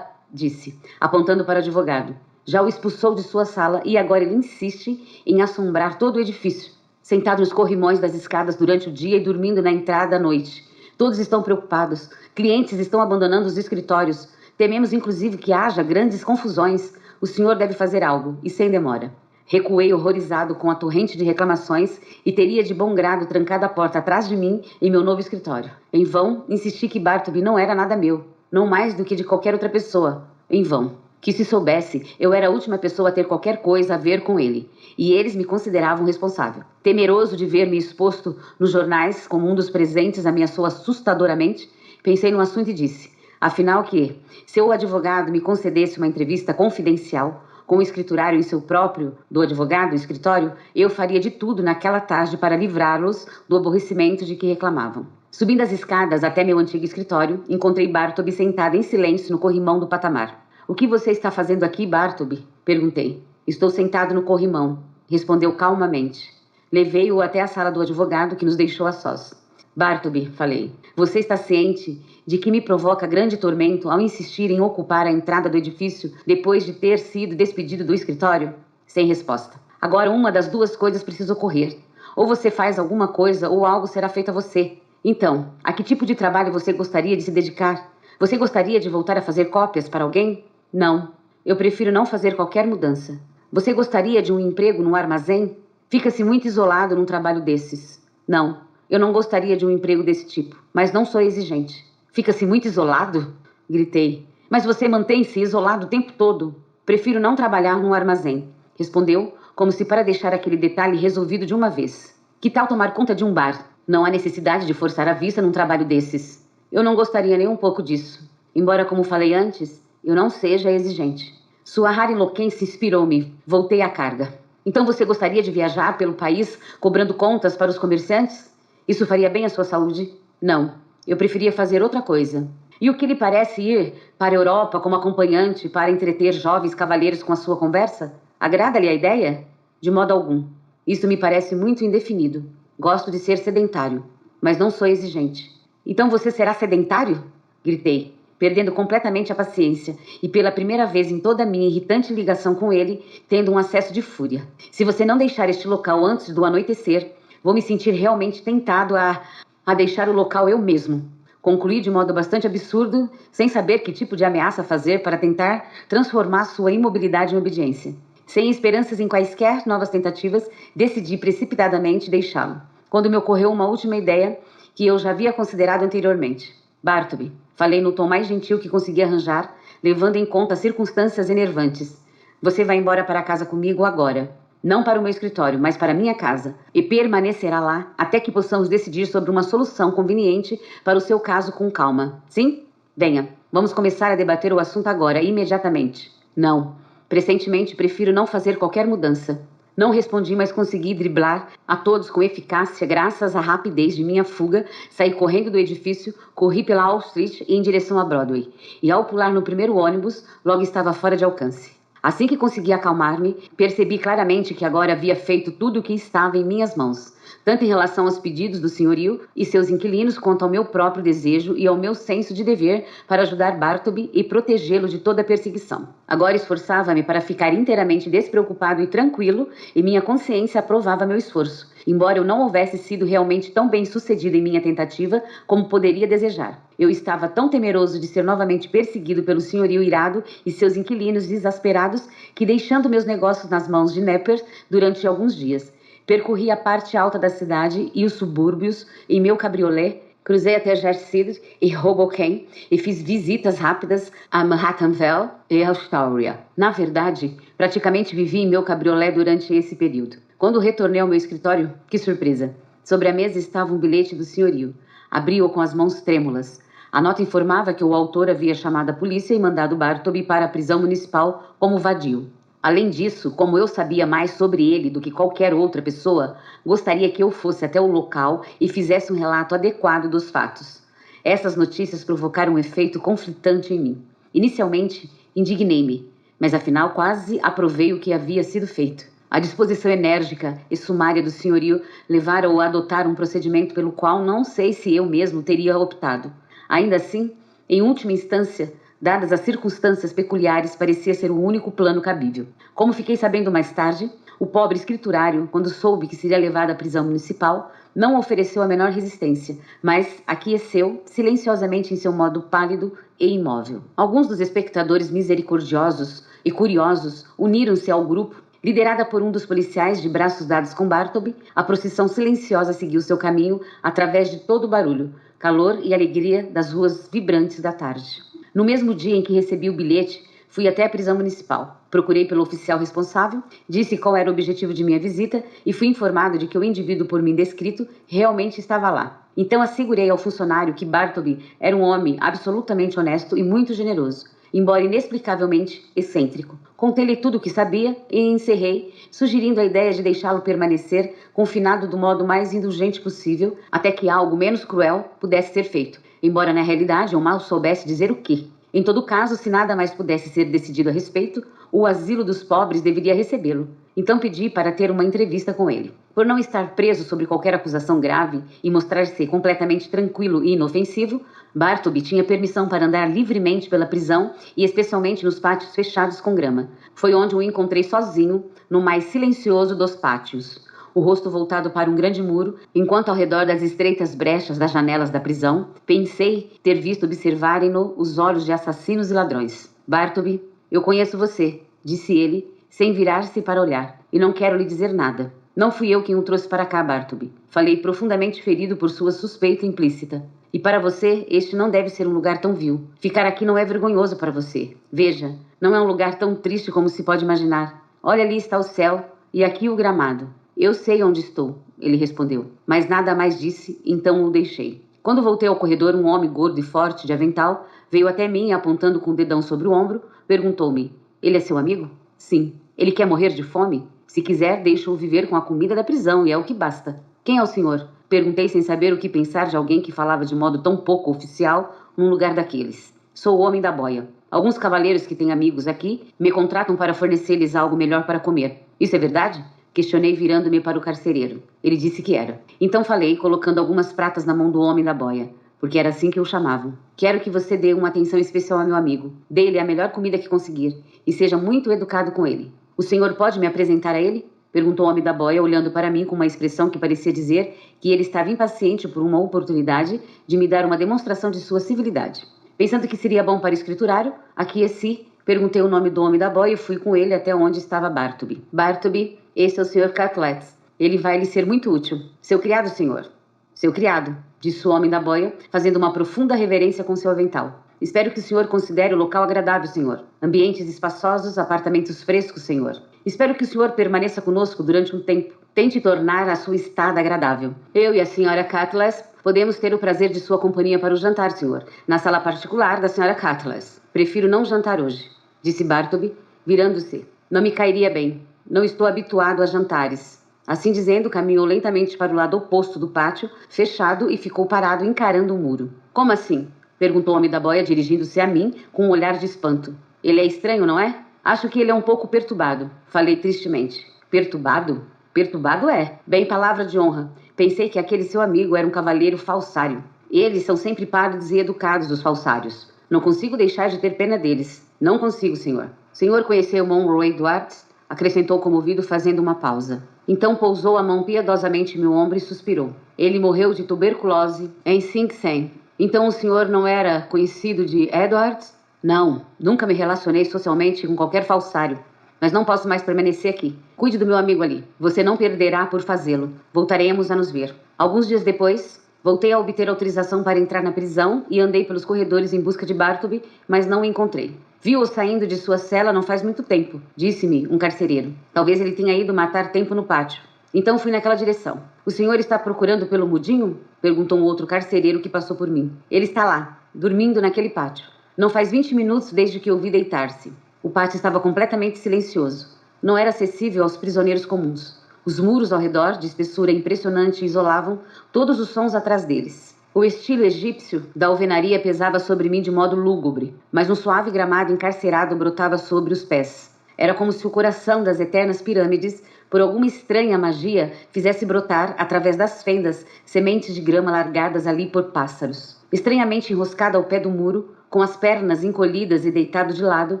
disse, apontando para o advogado. Já o expulsou de sua sala e agora ele insiste em assombrar todo o edifício, sentado nos corrimões das escadas durante o dia e dormindo na entrada à noite. Todos estão preocupados. Clientes estão abandonando os escritórios. Tememos, inclusive, que haja grandes confusões. O senhor deve fazer algo, e sem demora. Recuei horrorizado com a torrente de reclamações e teria de bom grado trancado a porta atrás de mim em meu novo escritório. Em vão, insisti que Bartleby não era nada meu, não mais do que de qualquer outra pessoa. Em vão. Que se soubesse, eu era a última pessoa a ter qualquer coisa a ver com ele, e eles me consideravam responsável. Temeroso de ver-me exposto nos jornais como um dos presentes ameaçou assustadoramente, pensei no assunto e disse, afinal que, se o advogado me concedesse uma entrevista confidencial, com o escriturário em seu próprio, do advogado, escritório, eu faria de tudo naquela tarde para livrá-los do aborrecimento de que reclamavam. Subindo as escadas até meu antigo escritório, encontrei Bartleby sentado em silêncio no corrimão do patamar. O que você está fazendo aqui, Bartleby? Perguntei. Estou sentado no corrimão, respondeu calmamente. Levei-o até a sala do advogado que nos deixou a sós. Bartleby, falei, você está ciente de que me provoca grande tormento ao insistir em ocupar a entrada do edifício depois de ter sido despedido do escritório? Sem resposta. Agora uma das duas coisas precisa ocorrer. Ou você faz alguma coisa ou algo será feito a você. Então, a que tipo de trabalho você gostaria de se dedicar? Você gostaria de voltar a fazer cópias para alguém? Não. Eu prefiro não fazer qualquer mudança. Você gostaria de um emprego num armazém? Fica-se muito isolado num trabalho desses. Não. Eu não gostaria de um emprego desse tipo, mas não sou exigente. Fica-se muito isolado? Gritei. Mas você mantém-se isolado o tempo todo. Prefiro não trabalhar num armazém. Respondeu, como se para deixar aquele detalhe resolvido de uma vez. Que tal tomar conta de um bar? Não há necessidade de forçar a vista num trabalho desses. Eu não gostaria nem um pouco disso. Embora, como falei antes, eu não seja exigente. Sua rara eloquência inspirou-me. Voltei à carga. Então você gostaria de viajar pelo país cobrando contas para os comerciantes? Isso faria bem à sua saúde? Não. Eu preferia fazer outra coisa. E o que lhe parece ir para a Europa como acompanhante para entreter jovens cavalheiros com a sua conversa? Agrada-lhe a ideia? De modo algum. Isso me parece muito indefinido. Gosto de ser sedentário, mas não sou exigente. Então você será sedentário? Gritei, perdendo completamente a paciência e pela primeira vez em toda a minha irritante ligação com ele, tendo um acesso de fúria. Se você não deixar este local antes do anoitecer, vou me sentir realmente tentado a deixar o local eu mesmo. Concluí de modo bastante absurdo, sem saber que tipo de ameaça fazer para tentar transformar sua imobilidade em obediência. Sem esperanças em quaisquer novas tentativas, decidi precipitadamente deixá-lo, quando me ocorreu uma última ideia que eu já havia considerado anteriormente. Bartleby, falei no tom mais gentil que consegui arranjar, levando em conta as circunstâncias enervantes. Você vai embora para casa comigo agora. Não para o meu escritório, mas para a minha casa, e permanecerá lá até que possamos decidir sobre uma solução conveniente para o seu caso com calma. Sim? Venha, vamos começar a debater o assunto agora, imediatamente. Não. Pressentemente, prefiro não fazer qualquer mudança. Não respondi, mas consegui driblar a todos com eficácia graças à rapidez de minha fuga. Saí correndo do edifício, corri pela Wall Street e em direção a Broadway. E ao pular no primeiro ônibus, logo estava fora de alcance. Assim que consegui acalmar-me, percebi claramente que agora havia feito tudo o que estava em minhas mãos, tanto em relação aos pedidos do senhorio e seus inquilinos, quanto ao meu próprio desejo e ao meu senso de dever para ajudar Bartleby e protegê-lo de toda perseguição. Agora esforçava-me para ficar inteiramente despreocupado e tranquilo, e minha consciência aprovava meu esforço, embora eu não houvesse sido realmente tão bem-sucedido em minha tentativa como poderia desejar. Eu estava tão temeroso de ser novamente perseguido pelo senhorio irado e seus inquilinos exasperados que, deixando meus negócios nas mãos de Napier durante alguns dias, percorri a parte alta da cidade e os subúrbios em meu cabriolé, cruzei até Jersey e Hoboken e fiz visitas rápidas a Manhattanville e Astoria. Na verdade, praticamente vivi em meu cabriolé durante esse período. Quando retornei ao meu escritório, que surpresa! Sobre a mesa estava um bilhete do senhorio. Abri-o com as mãos trêmulas. A nota informava que o autor havia chamado a polícia e mandado Bartleby para a prisão municipal como vadio. Além disso, como eu sabia mais sobre ele do que qualquer outra pessoa, gostaria que eu fosse até o local e fizesse um relato adequado dos fatos. Essas notícias provocaram um efeito conflitante em mim. Inicialmente, indignei-me, mas afinal quase aprovei o que havia sido feito. A disposição enérgica e sumária do senhorio levara-o a adotar um procedimento pelo qual não sei se eu mesmo teria optado. Ainda assim, em última instância, dadas as circunstâncias peculiares, parecia ser o único plano cabível. Como fiquei sabendo mais tarde, o pobre escriturário, quando soube que seria levado à prisão municipal, não ofereceu a menor resistência, mas aqueceu silenciosamente em seu modo pálido e imóvel. Alguns dos espectadores misericordiosos e curiosos uniram-se ao grupo. Liderada por um dos policiais de braços dados com Bartleby, a procissão silenciosa seguiu seu caminho através de todo o barulho, calor e alegria das ruas vibrantes da tarde. No mesmo dia em que recebi o bilhete, fui até a prisão municipal. Procurei pelo oficial responsável, disse qual era o objetivo de minha visita e fui informado de que o indivíduo por mim descrito realmente estava lá. Então assegurei ao funcionário que Bartleby era um homem absolutamente honesto e muito generoso, embora inexplicavelmente excêntrico. Contei-lhe tudo o que sabia e encerrei, sugerindo a ideia de deixá-lo permanecer confinado do modo mais indulgente possível, até que algo menos cruel pudesse ser feito, embora na realidade eu mal soubesse dizer o quê. Em todo caso, se nada mais pudesse ser decidido a respeito, o asilo dos pobres deveria recebê-lo. Então pedi para ter uma entrevista com ele. Por não estar preso sobre qualquer acusação grave e mostrar-se completamente tranquilo e inofensivo, Bartleby tinha permissão para andar livremente pela prisão e especialmente nos pátios fechados com grama. Foi onde o encontrei sozinho, no mais silencioso dos pátios, o rosto voltado para um grande muro, enquanto ao redor das estreitas brechas das janelas da prisão, pensei ter visto observarem-no os olhos de assassinos e ladrões. Bartleby, eu conheço você, disse ele, sem virar-se para olhar, e não quero lhe dizer nada. Não fui eu quem o trouxe para cá, Bartleby. Falei profundamente ferido por sua suspeita implícita. E para você, este não deve ser um lugar tão vil. Ficar aqui não é vergonhoso para você. Veja, não é um lugar tão triste como se pode imaginar. Olha, ali está o céu e aqui o gramado. Eu sei onde estou, ele respondeu, mas nada mais disse, então o deixei. Quando voltei ao corredor, um homem gordo e forte de avental veio até mim e, apontando com o dedão sobre o ombro, perguntou-me: ele é seu amigo? Sim. Ele quer morrer de fome? Se quiser, deixo-o viver com a comida da prisão e é o que basta. Quem é o senhor? Perguntei sem saber o que pensar de alguém que falava de modo tão pouco oficial num lugar daqueles. Sou o homem da boia. Alguns cavaleiros que têm amigos aqui me contratam para fornecer-lhes algo melhor para comer. Isso é verdade? Questionei virando-me para o carcereiro. Ele disse que era. Então falei, colocando algumas pratas na mão do homem da boia, porque era assim que o chamavam. Quero que você dê uma atenção especial a meu amigo. Dê-lhe a melhor comida que conseguir e seja muito educado com ele. O senhor pode me apresentar a ele? Perguntou o homem da boia, olhando para mim com uma expressão que parecia dizer que ele estava impaciente por uma oportunidade de me dar uma demonstração de sua civilidade. Pensando que seria bom para o escriturário, aqueci Perguntei o nome do homem da boia e fui com ele até onde estava Bartleby. Bartleby, esse é o Sr. Catlett. Ele vai lhe ser muito útil. Seu criado, senhor. Seu criado, disse o homem da boia, fazendo uma profunda reverência com seu avental. Espero que o senhor considere o local agradável, senhor. Ambientes espaçosos, apartamentos frescos, senhor. Espero que o senhor permaneça conosco durante um tempo. Tente tornar a sua estada agradável. Eu e a senhora Catlett podemos ter o prazer de sua companhia para o jantar, senhor, na sala particular da senhora Catlett. Prefiro não jantar hoje, disse Bartleby, virando-se. Não me cairia bem. Não estou habituado a jantares. Assim dizendo, caminhou lentamente para o lado oposto do pátio, fechado, e ficou parado encarando o muro. Como assim? Perguntou o homem da boia, dirigindo-se a mim com um olhar de espanto. Ele é estranho, não é? Acho que ele é um pouco perturbado. Falei tristemente. Perturbado? Perturbado é. Bem, palavra de honra. Pensei que aquele seu amigo era um cavalheiro falsário. Eles são sempre pálidos e educados, os falsários. Não consigo deixar de ter pena deles. Não consigo, senhor. O senhor conheceu Monroe Edwards? Acrescentou comovido, fazendo uma pausa. Então pousou a mão piedosamente em meu ombro e suspirou. Ele morreu de tuberculose em Sing Sing. Então o senhor não era conhecido de Edwards? Não, nunca me relacionei socialmente com qualquer falsário. Mas não posso mais permanecer aqui. Cuide do meu amigo ali. Você não perderá por fazê-lo. Voltaremos a nos ver. Alguns dias depois, voltei a obter autorização para entrar na prisão e andei pelos corredores em busca de Bartleby, mas não o encontrei. Vi-o saindo de sua cela não faz muito tempo, disse-me um carcereiro. Talvez ele tenha ido matar tempo no pátio. Então fui naquela direção. O senhor está procurando pelo mudinho? Perguntou um outro carcereiro que passou por mim. Ele está lá, dormindo naquele pátio. Não faz 20 minutos desde que o vi deitar-se. O pátio estava completamente silencioso. Não era acessível aos prisioneiros comuns. Os muros ao redor, de espessura impressionante, isolavam todos os sons atrás deles. O estilo egípcio da alvenaria pesava sobre mim de modo lúgubre, mas um suave gramado encarcerado brotava sobre os pés. Era como se o coração das eternas pirâmides, por alguma estranha magia, fizesse brotar, através das fendas, sementes de grama largadas ali por pássaros. Estranhamente enroscado ao pé do muro, com as pernas encolhidas e deitado de lado,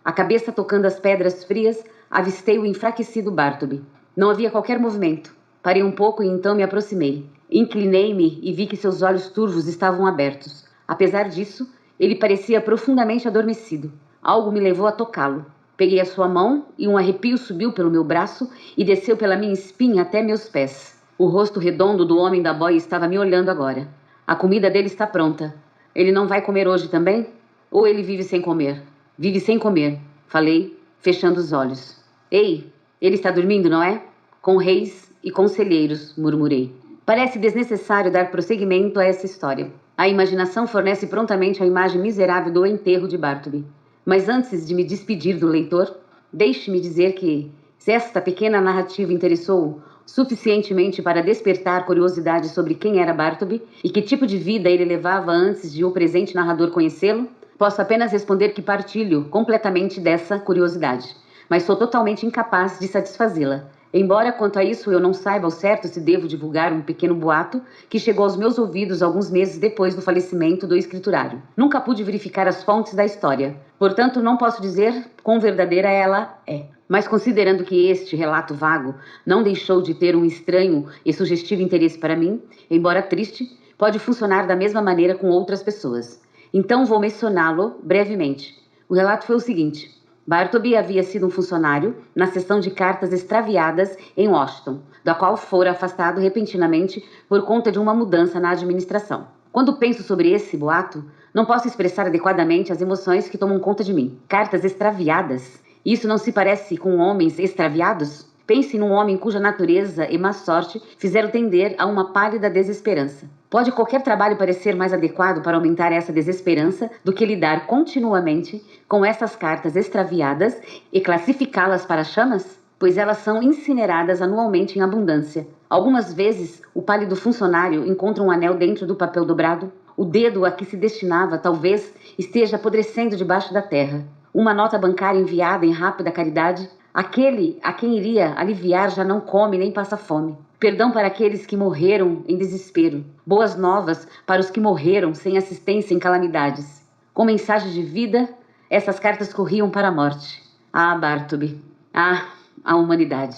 a cabeça tocando as pedras frias, avistei o enfraquecido Bartleby. Não havia qualquer movimento. Parei um pouco e então me aproximei. Inclinei-me e vi que seus olhos turvos estavam abertos. Apesar disso, ele parecia profundamente adormecido. Algo me levou a tocá-lo. Peguei a sua mão e um arrepio subiu pelo meu braço e desceu pela minha espinha até meus pés. O rosto redondo do homem da boia estava me olhando agora. A comida dele está pronta. Ele não vai comer hoje também? Ou ele vive sem comer? Vive sem comer, falei, fechando os olhos. Ei, ele está dormindo, não é? Com reis e conselheiros, murmurei. Parece desnecessário dar prosseguimento a essa história. A imaginação fornece prontamente a imagem miserável do enterro de Bartleby. Mas antes de me despedir do leitor, deixe-me dizer que, se esta pequena narrativa interessou suficientemente para despertar curiosidade sobre quem era Bartleby e que tipo de vida ele levava antes de o presente narrador conhecê-lo, posso apenas responder que partilho completamente dessa curiosidade, mas sou totalmente incapaz de satisfazê-la. Embora quanto a isso eu não saiba ao certo se devo divulgar um pequeno boato que chegou aos meus ouvidos alguns meses depois do falecimento do escriturário. Nunca pude verificar as fontes da história, portanto não posso dizer quão verdadeira ela é. Mas considerando que este relato vago não deixou de ter um estranho e sugestivo interesse para mim, embora triste, pode funcionar da mesma maneira com outras pessoas. Então vou mencioná-lo brevemente. O relato foi o seguinte. Bartleby havia sido um funcionário na seção de cartas extraviadas em Washington, da qual fora afastado repentinamente por conta de uma mudança na administração. Quando penso sobre esse boato, não posso expressar adequadamente as emoções que tomam conta de mim. Cartas extraviadas? Isso não se parece com homens extraviados? Pense num homem cuja natureza e má sorte fizeram tender a uma pálida desesperança. Pode qualquer trabalho parecer mais adequado para aumentar essa desesperança do que lidar continuamente com essas cartas extraviadas e classificá-las para chamas? Pois elas são incineradas anualmente em abundância. Algumas vezes, o pálido funcionário encontra um anel dentro do papel dobrado. O dedo a que se destinava talvez esteja apodrecendo debaixo da terra. Uma nota bancária enviada em rápida caridade. Aquele a quem iria aliviar já não come nem passa fome. Perdão para aqueles que morreram em desespero. Boas novas para os que morreram sem assistência em calamidades. Com mensagem de vida, essas cartas corriam para a morte. Ah, Bartleby. Ah, a humanidade.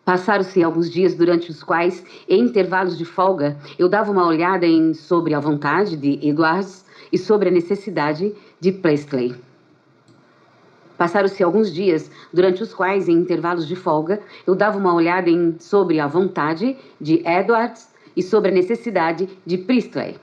Passaram-se alguns dias durante os quais, em intervalos de folga, eu dava uma olhada sobre a vontade de Edwards e sobre a necessidade de Priestley. Passaram-se alguns dias, durante os quais, em intervalos de folga, eu dava uma olhada sobre a vontade de Edwards e sobre a necessidade de Priestley.